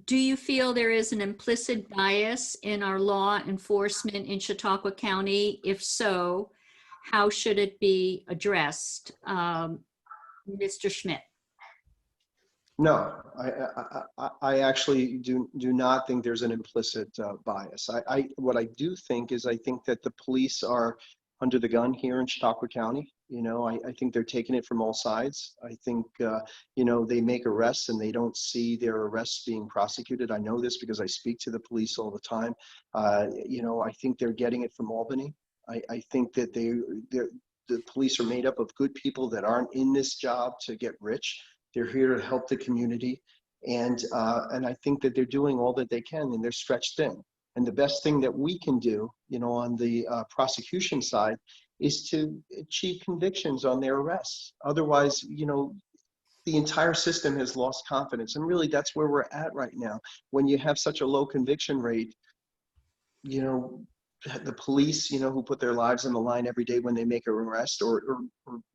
Do you feel there is an implicit bias in our law enforcement in Chautauqua County? If so, how should it be addressed? Mr. Schmidt. No, I actually do not think there's an implicit bias. What I do think is I think that the police are under the gun here in Chautauqua County. You know, I think they're taking it from all sides. I think, you know, they make arrests and they don't see their arrests being prosecuted. I know this because I speak to the police all the time. You know, I think they're getting it from Albany. I think that the police are made up of good people that aren't in this job to get rich. They're here to help the community. And I think that they're doing all that they can and they're stretched thin. And the best thing that we can do, you know, on the prosecution side is to achieve convictions on their arrests. Otherwise, you know, the entire system has lost confidence. And really that's where we're at right now. When you have such a low conviction rate, you know, the police, you know, who put their lives on the line every day when they make an arrest, or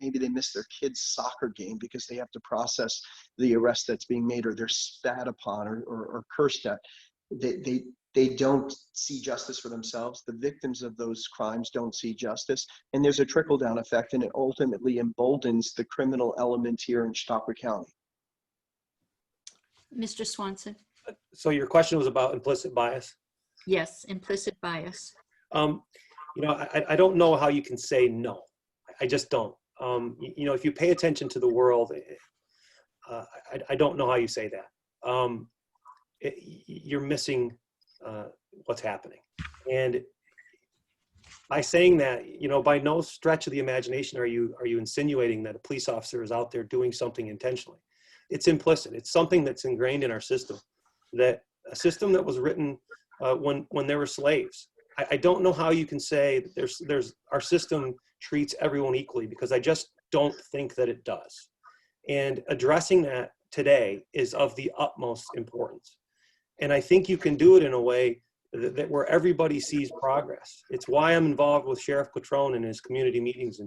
maybe they miss their kid's soccer game because they have to process the arrest that's being made, or they're spat upon or cursed at. They don't see justice for themselves. The victims of those crimes don't see justice. And there's a trickle-down effect, and it ultimately emboldens the criminal element here in Chautauqua County. Mr. Swanson. So your question was about implicit bias? Yes, implicit bias. You know, I don't know how you can say no. I just don't. You know, if you pay attention to the world, I don't know how you say that. You're missing what's happening. And by saying that, you know, by no stretch of the imagination are you insinuating that a police officer is out there doing something intentionally. It's implicit. It's something that's ingrained in our system, that a system that was written when there were slaves. I don't know how you can say that our system treats everyone equally, because I just don't think that it does. And addressing that today is of the utmost importance. And I think you can do it in a way that where everybody sees progress. It's why I'm involved with Sheriff Mitrano in his community meetings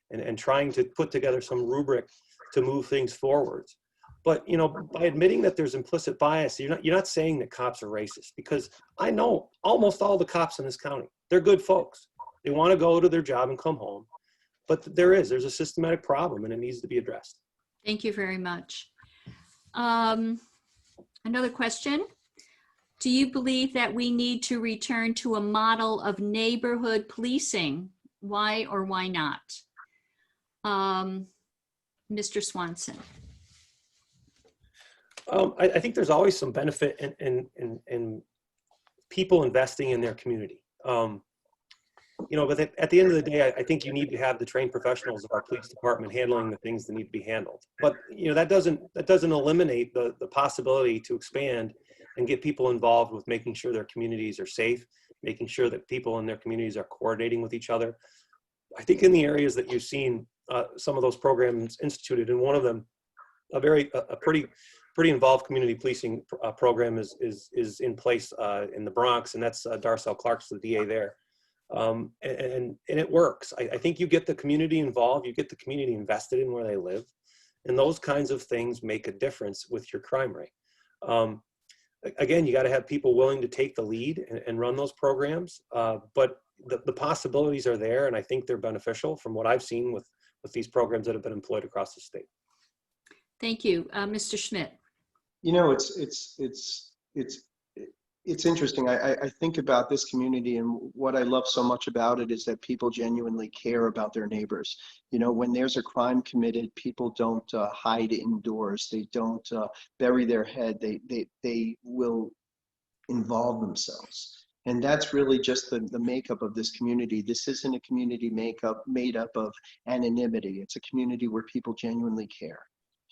and trying to put together some rubric to move things forwards. But, you know, by admitting that there's implicit bias, you're not saying that cops are racist, because I know almost all the cops in this county. They're good folks. They want to go to their job and come home. But there's a systematic problem, and it needs to be addressed. Thank you very much. Another question. Do you believe that we need to return to a model of neighborhood policing? Why or why not? Mr. Swanson. I think there's always some benefit in people investing in their community. You know, but at the end of the day, I think you need to have the trained professionals of our police department handling the things that need to be handled. But, you know, that doesn't eliminate the possibility to expand and get people involved with making sure their communities are safe, making sure that people in their communities are coordinating with each other. I think in the areas that you've seen some of those programs instituted, and one of them, a pretty involved community policing program is in place in the Bronx, and that's Darcel Clark's the DA there. And it works. I think you get the community involved, you get the community invested in where they live, and those kinds of things make a difference with your crime rate. Again, you got to have people willing to take the lead and run those programs, but the possibilities are there, and I think they're beneficial from what I've seen with these programs that have been employed across the state. Thank you. Mr. Schmidt. You know, it's interesting. I think about this community, and what I love so much about it is that people genuinely care about their neighbors. You know, when there's a crime committed, people don't hide indoors. They don't bury their head. They will involve themselves. And that's really just the makeup of this community. This isn't a community made up of anonymity. It's a community where people genuinely care.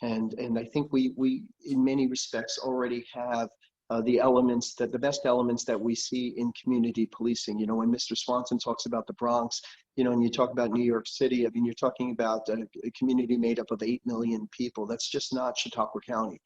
And I think we in many respects already have the best elements that we see in community policing. You know, when Mr. Swanson talks about the Bronx, You know, and you talk about New York City, I mean, you're talking about a community made up of 8 million people. That's just not Chautauqua County.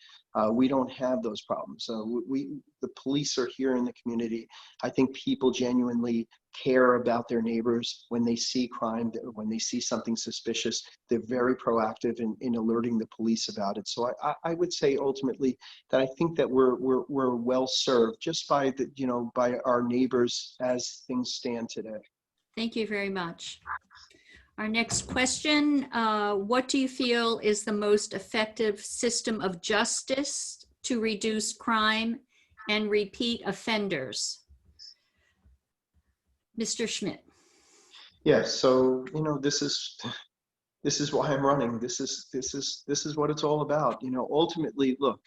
We don't have those problems. The police are here in the community. I think people genuinely care about their neighbors. When they see crime, when they see something suspicious, they're very proactive in alerting the police about it. So I would say ultimately that I think that we're well served just by the, you know, by our neighbors as things stand today. Thank you very much. Our next question, what do you feel is the most effective system of justice to reduce crime and repeat offenders? Mr. Schmidt. Yes, so, you know, this is why I'm running. This is what it's all about. You know, ultimately, look,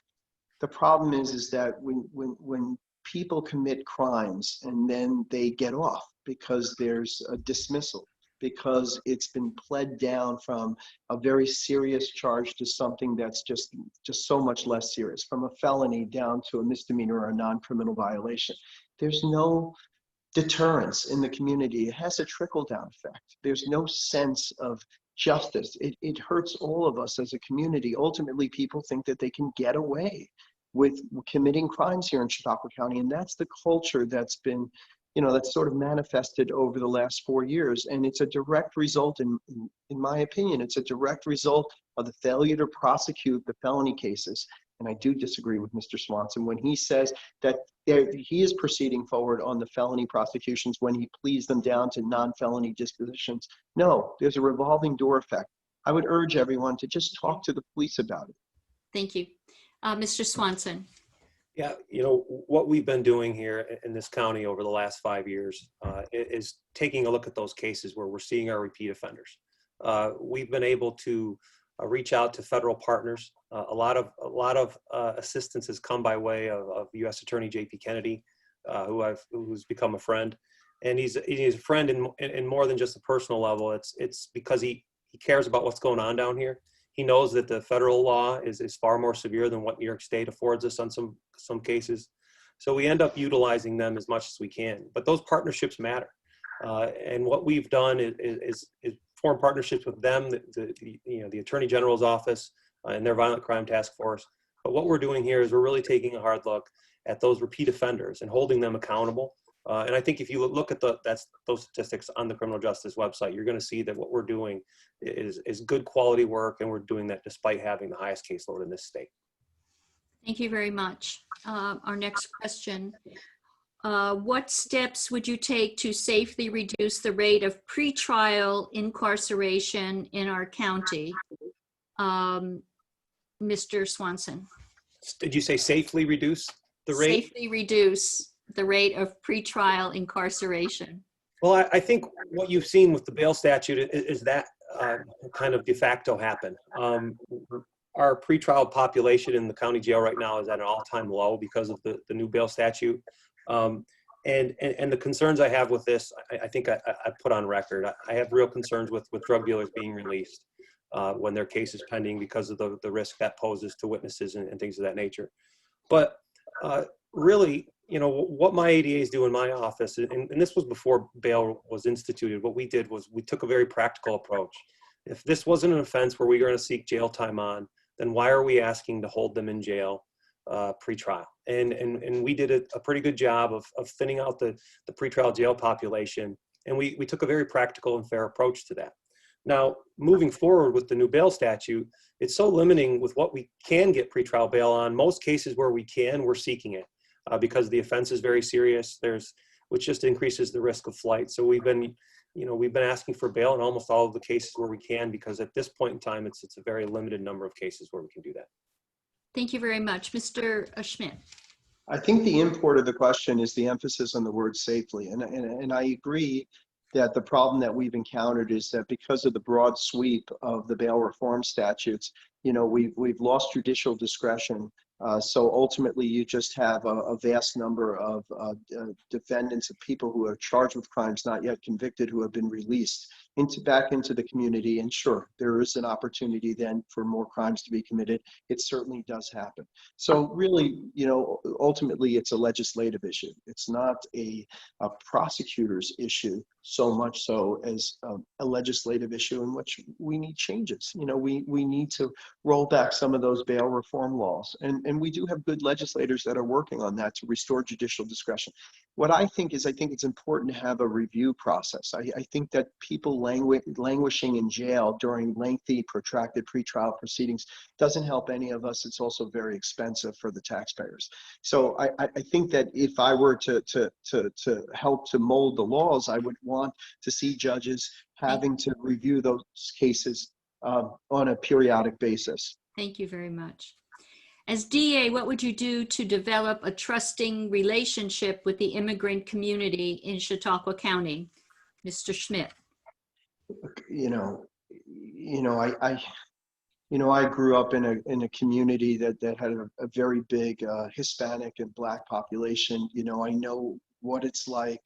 the problem is that when people commit crimes and then they get off because there's a dismissal, because it's been pled down from a very serious charge to something that's just so much less serious, from a felony down to a misdemeanor or a non-criminal violation. There's no deterrence in the community. It has a trickle-down effect. There's no sense of justice. It hurts all of us as a community. Ultimately, people think that they can get away with committing crimes here in Chautauqua County, and that's the culture that's been, you know, that's sort of manifested over the last 4 years. And it's a direct result, in my opinion, it's a direct result of the failure to prosecute the felony cases. And I do disagree with Mr. Swanson when he says that he is proceeding forward on the felony prosecutions when he pleads them down to non-felony dispositions. No, there's a revolving door effect. I would urge everyone to just talk to the police about it. Thank you. Mr. Swanson. Yeah, you know, what we've been doing here in this county over the last 5 years is taking a look at those cases where we're seeing our repeat offenders. We've been able to reach out to federal partners. A lot of assistance has come by way of U.S. Attorney J.P. Kennedy, who's become a friend, and he's a friend in more than just a personal level. It's because he cares about what's going on down here. He knows that the federal law is far more severe than what New York State affords us on some cases. So we end up utilizing them as much as we can. But those partnerships matter. And what we've done is form partnerships with them, the Attorney General's office and their Violent Crime Task Force. But what we're doing here is we're really taking a hard look at those repeat offenders and holding them accountable. And I think if you look at those statistics on the criminal justice website, you're going to see that what we're doing is good quality work, and we're doing that despite having the highest caseload in this state. Thank you very much. Our next question. What steps would you take to safely reduce the rate of pretrial incarceration in our county? Mr. Swanson. Did you say safely reduce the rate? Safely reduce the rate of pretrial incarceration. Well, I think what you've seen with the bail statute is that kind of de facto happen. Our pretrial population in the county jail right now is at an all-time low because of the new bail statute. And the concerns I have with this, I think I put on record. I have real concerns with drug dealers being released when their case is pending because of the risk that poses to witnesses and things of that nature. But really, you know, what my ADAs do in my office, and this was before bail was instituted, what we did was we took a very practical approach. If this wasn't an offense where we were going to seek jail time on, then why are we asking to hold them in jail pre-trial? And we did a pretty good job of thinning out the pre-trial jail population, and we took a very practical and fair approach to that. Now, moving forward with the new bail statute, it's so limiting with what we can get pretrial bail on. Most cases where we can, we're seeking it because the offense is very serious. Which just increases the risk of flight. So we've been asking for bail in almost all of the cases where we can, because at this point in time, it's a very limited number of cases where we can do that. Thank you very much. Mr. Schmidt. I think the import of the question is the emphasis on the word safely. And I agree that the problem that we've encountered is that because of the broad sweep of the bail reform statutes, you know, we've lost judicial discretion. So ultimately, you just have a vast number of defendants, of people who are charged with crimes not yet convicted, who have been released. back into the community. And sure, there is an opportunity then for more crimes to be committed. It certainly does happen. So really, ultimately it's a legislative issue. It's not a prosecutor's issue so much so as a legislative issue in which we need changes. We need to roll back some of those bail reform laws. And we do have good legislators that are working on that to restore judicial discretion. What I think it's important to have a review process. I think that people languishing in jail during lengthy, protracted pretrial proceedings doesn't help any of us. It's also very expensive for the taxpayers. So I think that if I were to help to mold the laws, I would want to see judges having to review those cases on a periodic basis. Thank you very much. As DA, what would you do to develop a trusting relationship with the immigrant community in Chautauqua County? Mr. Schmidt. I grew up in a community that had a very big Hispanic and Black population. I know what it's like,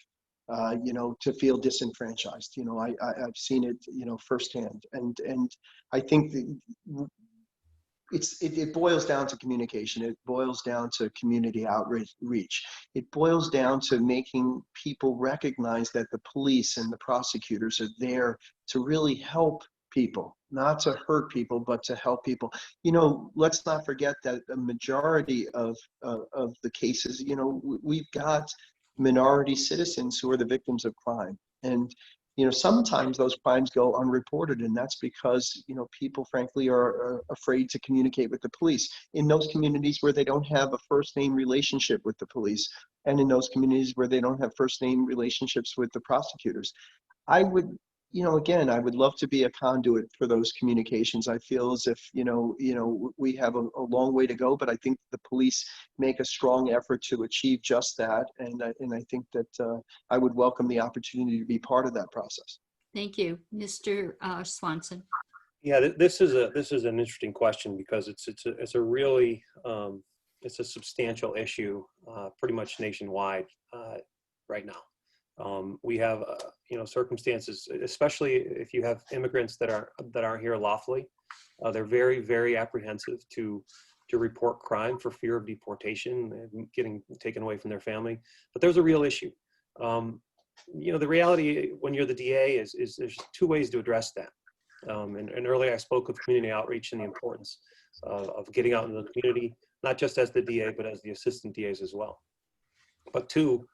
to feel disenfranchised. I've seen it, firsthand, and I think that it boils down to communication. It boils down to community outreach. It boils down to making people recognize that the police and the prosecutors are there to really help people, not to hurt people, but to help people. Let's not forget that a majority of the cases, we've got minority citizens who are the victims of crime. And sometimes those crimes go unreported, and that's because, people frankly are afraid to communicate with the police. In those communities where they don't have a first name relationship with the police, and in those communities where they don't have first name relationships with the prosecutors, I would, again, I would love to be a conduit for those communications. I feel as if, we have a long way to go, but I think the police make a strong effort to achieve just that. And I think that I would welcome the opportunity to be part of that process. Thank you. Mr. Swanson. Yeah, this is an interesting question because it's a really it's a substantial issue pretty much nationwide right now. We have circumstances, especially if you have immigrants that aren't here lawfully. They're very, very apprehensive to report crime for fear of deportation and getting taken away from their family. But there's a real issue. The reality when you're the DA is there's two ways to address that. And earlier I spoke of community outreach and the importance of getting out into the community, not just as the DA, but as the assistant DAs as well. But two,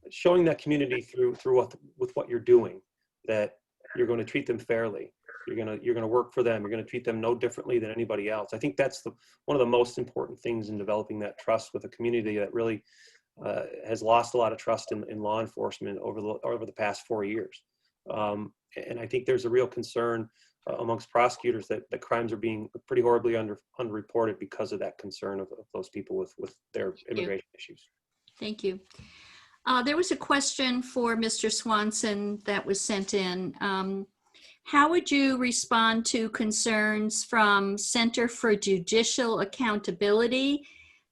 showing that community through with what you're doing, that you're going to treat them fairly, you're going to work for them, you're going to treat them no differently than anybody else. I think that's one of the most important things in developing that trust with a community that really has lost a lot of trust in law enforcement over the past 4 years. And I think there's a real concern amongst prosecutors that crimes are being pretty horribly underreported because of that concern of those people with their immigration issues. Thank you. There was a question for Mr. Swanson that was sent in. How would you respond to concerns from Center for Judicial Accountability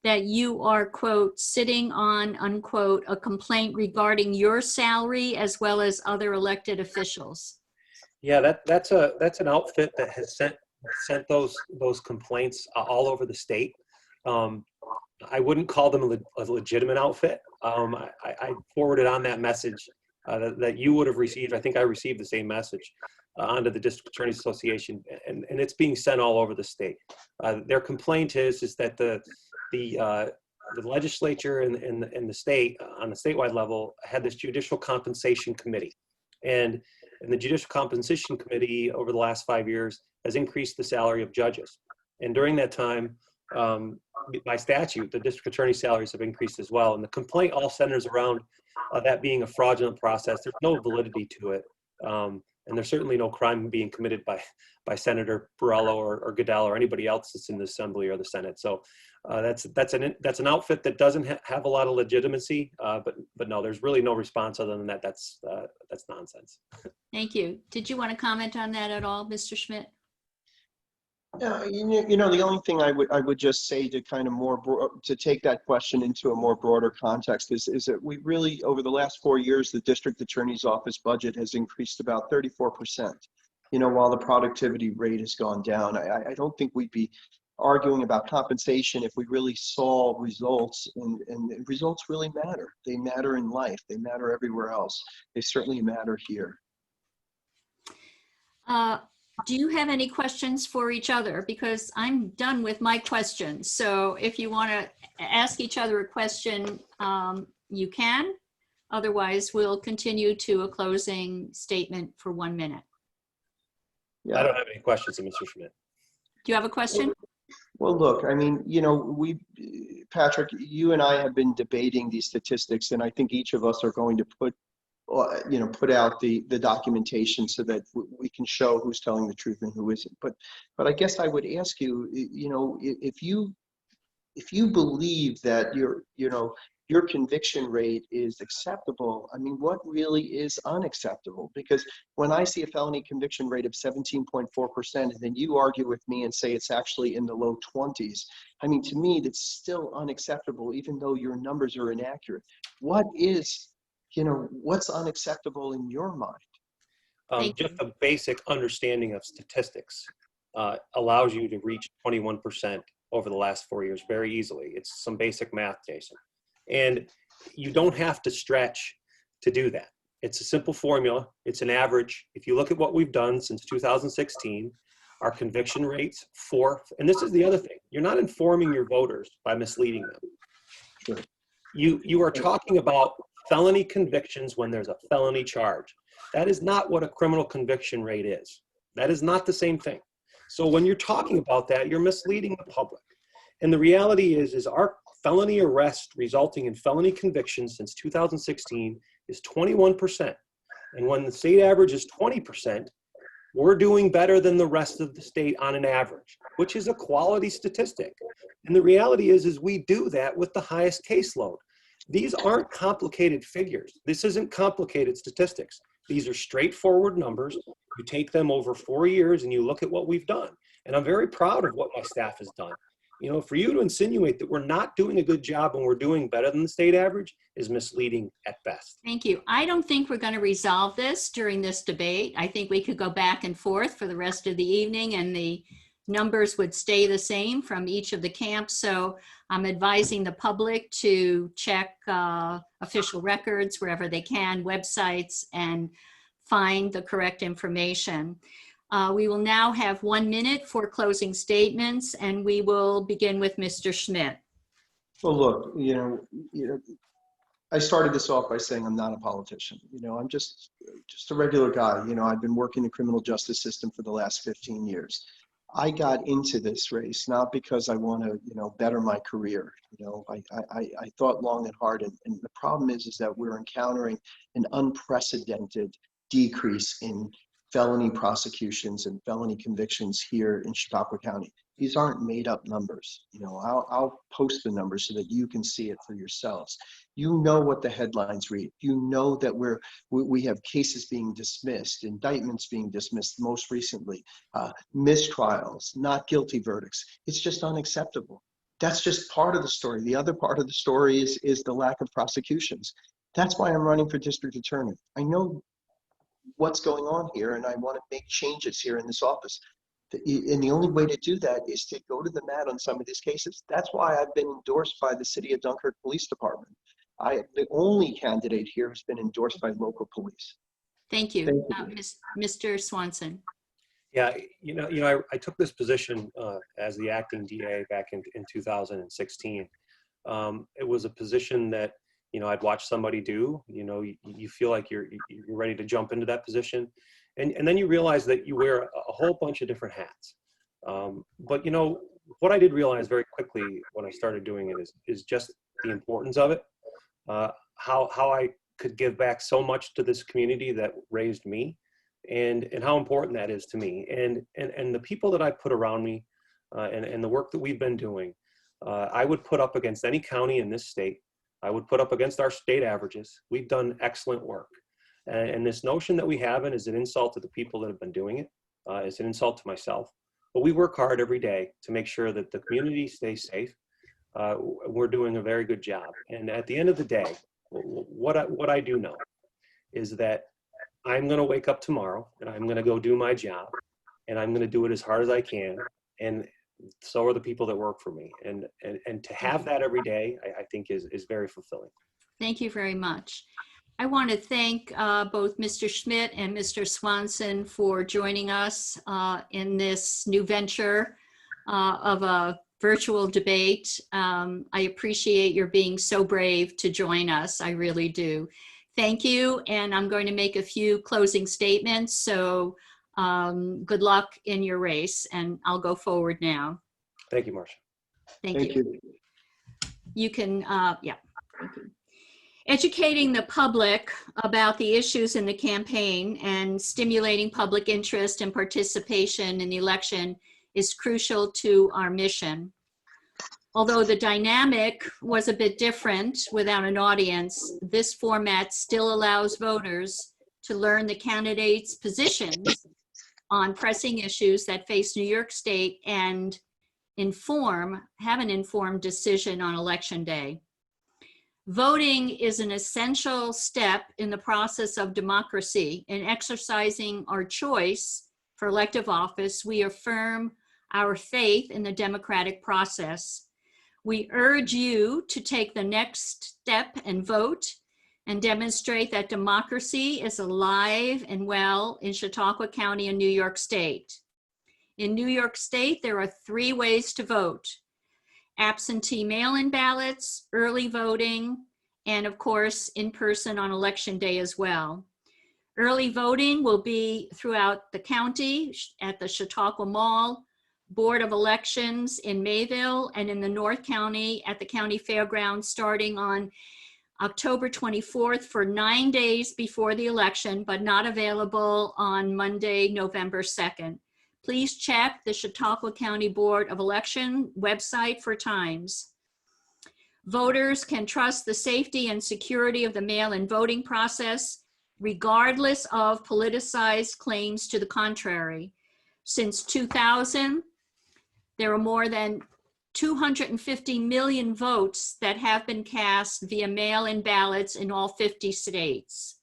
that you are, quote, sitting on, unquote, a complaint regarding your salary as well as other elected officials? Yeah, that's an outfit that has sent those complaints all over the state. I wouldn't call them a legitimate outfit. I forwarded on that message that you would have received. I think I received the same message onto the District Attorneys Association, and it's being sent all over the state. Their complaint is that the legislature and the state on the statewide level had this Judicial Compensation Committee, and the Judicial Compensation Committee over the last 5 years has increased the salary of judges, and during that time, by statute, the district attorney salaries have increased as well. And the complaint all centers around that being a fraudulent process. There's no validity to it. And there's certainly no crime being committed by Senator Borrello or Goodell or anybody else that's in the Assembly or the Senate. So that's an outfit that doesn't have a lot of legitimacy. But no, there's really no response other than that. That's nonsense. Thank you. Did you want to comment on that at all, Mr. Schmidt? The only thing I would just say to kind of to take that question into a more broader context is that we really, over the last 4 years, the district attorney's office budget has increased about 34%. While the productivity rate has gone down, I don't think we'd be arguing about compensation if we really saw results, and results really matter. They matter in life. They matter everywhere else. They certainly matter here. Do you have any questions for each other? Because I'm done with my questions. So if you want to ask each other a question, you can. Otherwise, we'll continue to a closing statement for 1 minute. I don't have any questions, Mr. Schmidt. Do you have a question? Well, look, I mean, Patrick, you and I have been debating these statistics, and I think each of us are going to put out the documentation so that we can show who's telling the truth and who isn't. But I guess I would ask you, if you believe that your conviction rate is acceptable, I mean, what really is unacceptable? Because when I see a felony conviction rate of 17.4%, and then you argue with me and say it's actually in the low 20s, I mean, to me, that's still unacceptable, even though your numbers are inaccurate. What's unacceptable in your mind? Just a basic understanding of statistics allows you to reach 21% over the last 4 years very easily. It's some basic math, Jason. And you don't have to stretch to do that. It's a simple formula. It's an average. If you look at what we've done since 2016, our conviction rates and this is the other thing, you're not informing your voters by misleading them. Sure. You are talking about felony convictions when there's a felony charge. That is not what a criminal conviction rate is. That is not the same thing. So when you're talking about that, you're misleading the public. And the reality is our felony arrest resulting in felony convictions since 2016 is 21%. And when the state average is 20%, we're doing better than the rest of the state on an average, which is a quality statistic. And the reality is we do that with the highest caseload. These aren't complicated figures. This isn't complicated statistics. These are straightforward numbers. You take them over 4 years and you look at what we've done. And I'm very proud of what my staff has done. For you to insinuate that we're not doing a good job and we're doing better than the state average is misleading at best. Thank you. I don't think we're going to resolve this during this debate. I think we could go back and forth for the rest of the evening and the numbers would stay the same from each of the camps. So I'm advising the public to check official records wherever they can, websites, and find the correct information. We will now have 1 minute for closing statements, and we will begin with Mr. Schmidt. Well, look, I started this off by saying I'm not a politician. I'm just a regular guy. I've been working the criminal justice system for the last 15 years. I got into this race not because I want to, better my career. I thought long and hard, and the problem is that we're encountering an unprecedented decrease in felony prosecutions and felony convictions here in Chautauqua County. These aren't made up numbers. I'll post the numbers so that you can see it for yourselves. You know what the headlines read. You know that we have cases being dismissed, indictments being dismissed most recently, mistrials, not guilty verdicts. It's just unacceptable. That's just part of the story. The other part of the story is the lack of prosecutions. That's why I'm running for district attorney. I know what's going on here, and I want to make changes here in this office. And the only way to do that is to go to the mat on some of these cases. That's why I've been endorsed by the City of Dunkirk Police Department. The only candidate here who's been endorsed by local police. Thank you. Mr. Swanson. Yeah, I took this position as the acting DA back in 2016. It was a position that I'd watch somebody do. You feel like you're ready to jump into that position, and then you realize that you wear a whole bunch of different hats. But what I did realize very quickly when I started doing it is just the importance of it. How I could give back so much to this community that raised me, and how important that is to me, and the people that I put around me, and the work that we've been doing. I would put up against any county in this state. I would put up against our state averages. We've done excellent work. And this notion that we haven't is an insult to the people that have been doing it. It's an insult to myself. but we work hard every day to make sure that the community stays safe. We're doing a very good job. And at the end of the day, what I do know is that I'm going to wake up tomorrow and I'm going to go do my job, and I'm going to do it as hard as I can. And so are the people that work for me. And to have that every day, I think is very fulfilling. Thank you very much. I want to thank both Mr. Schmidt and Mr. Swanson for joining us in this new venture of a virtual debate. I appreciate your being so brave to join us. I really do. Thank you. And I'm going to make a few closing statements. So good luck in your race, and I'll go forward now. Thank you, Marcia. Thank you. You can, yeah, thank you. Educating the public about the issues in the campaign and stimulating public interest and participation in the election is crucial to our mission. Although the dynamic was a bit different without an audience, this format still allows voters to learn the candidates' positions on pressing issues that face New York State and have an informed decision on Election Day. Voting is an essential step in the process of democracy. In exercising our choice for elective office, we affirm our faith in the democratic process. We urge you to take the next step and vote and demonstrate that democracy is alive and well in Chautauqua County and New York State. In New York State, there are 3 ways to vote: absentee mail-in ballots, early voting, and of course, in person on Election Day as well. Early voting will be throughout the county at the Chautauqua Mall, Board of Elections in Mayville, and in the North County at the County Fairgrounds starting on October 24th for 9 days before the election, but not available on Monday, November 2nd. Please check the Chautauqua County Board of Election website for times. Voters can trust the safety and security of the mail-in voting process, regardless of politicized claims to the contrary. Since 2000, there are more than 250 million votes that have been cast via mail-in ballots in all 50 states.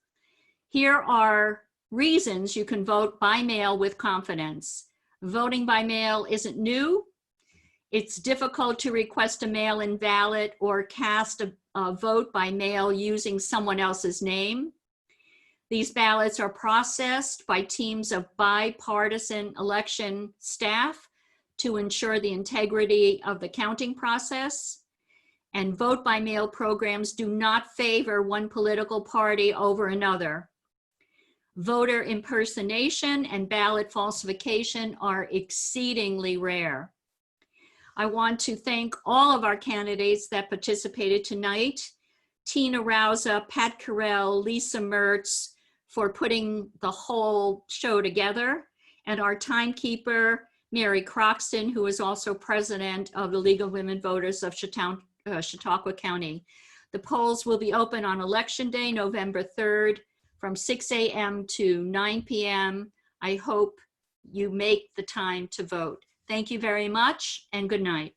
Here are reasons you can vote by mail with confidence. Voting by mail isn't new. It's difficult to request a mail-in ballot or cast a vote by mail using someone else's name. These ballots are processed by teams of bipartisan election staff to ensure the integrity of the counting process. And vote by mail programs do not favor one political party over another. Voter impersonation and ballot falsification are exceedingly rare. I want to thank all of our candidates that participated tonight: Tina Rauza, Pat Carell, Lisa Mertz, for putting the whole show together, and our timekeeper, Mary Croxton, who is also president of the League of Women Voters of Chautauqua County. The polls will be open on Election Day, November 3rd, from 6 a.m. to 9 p.m. I hope you make the time to vote. Thank you very much, and good night.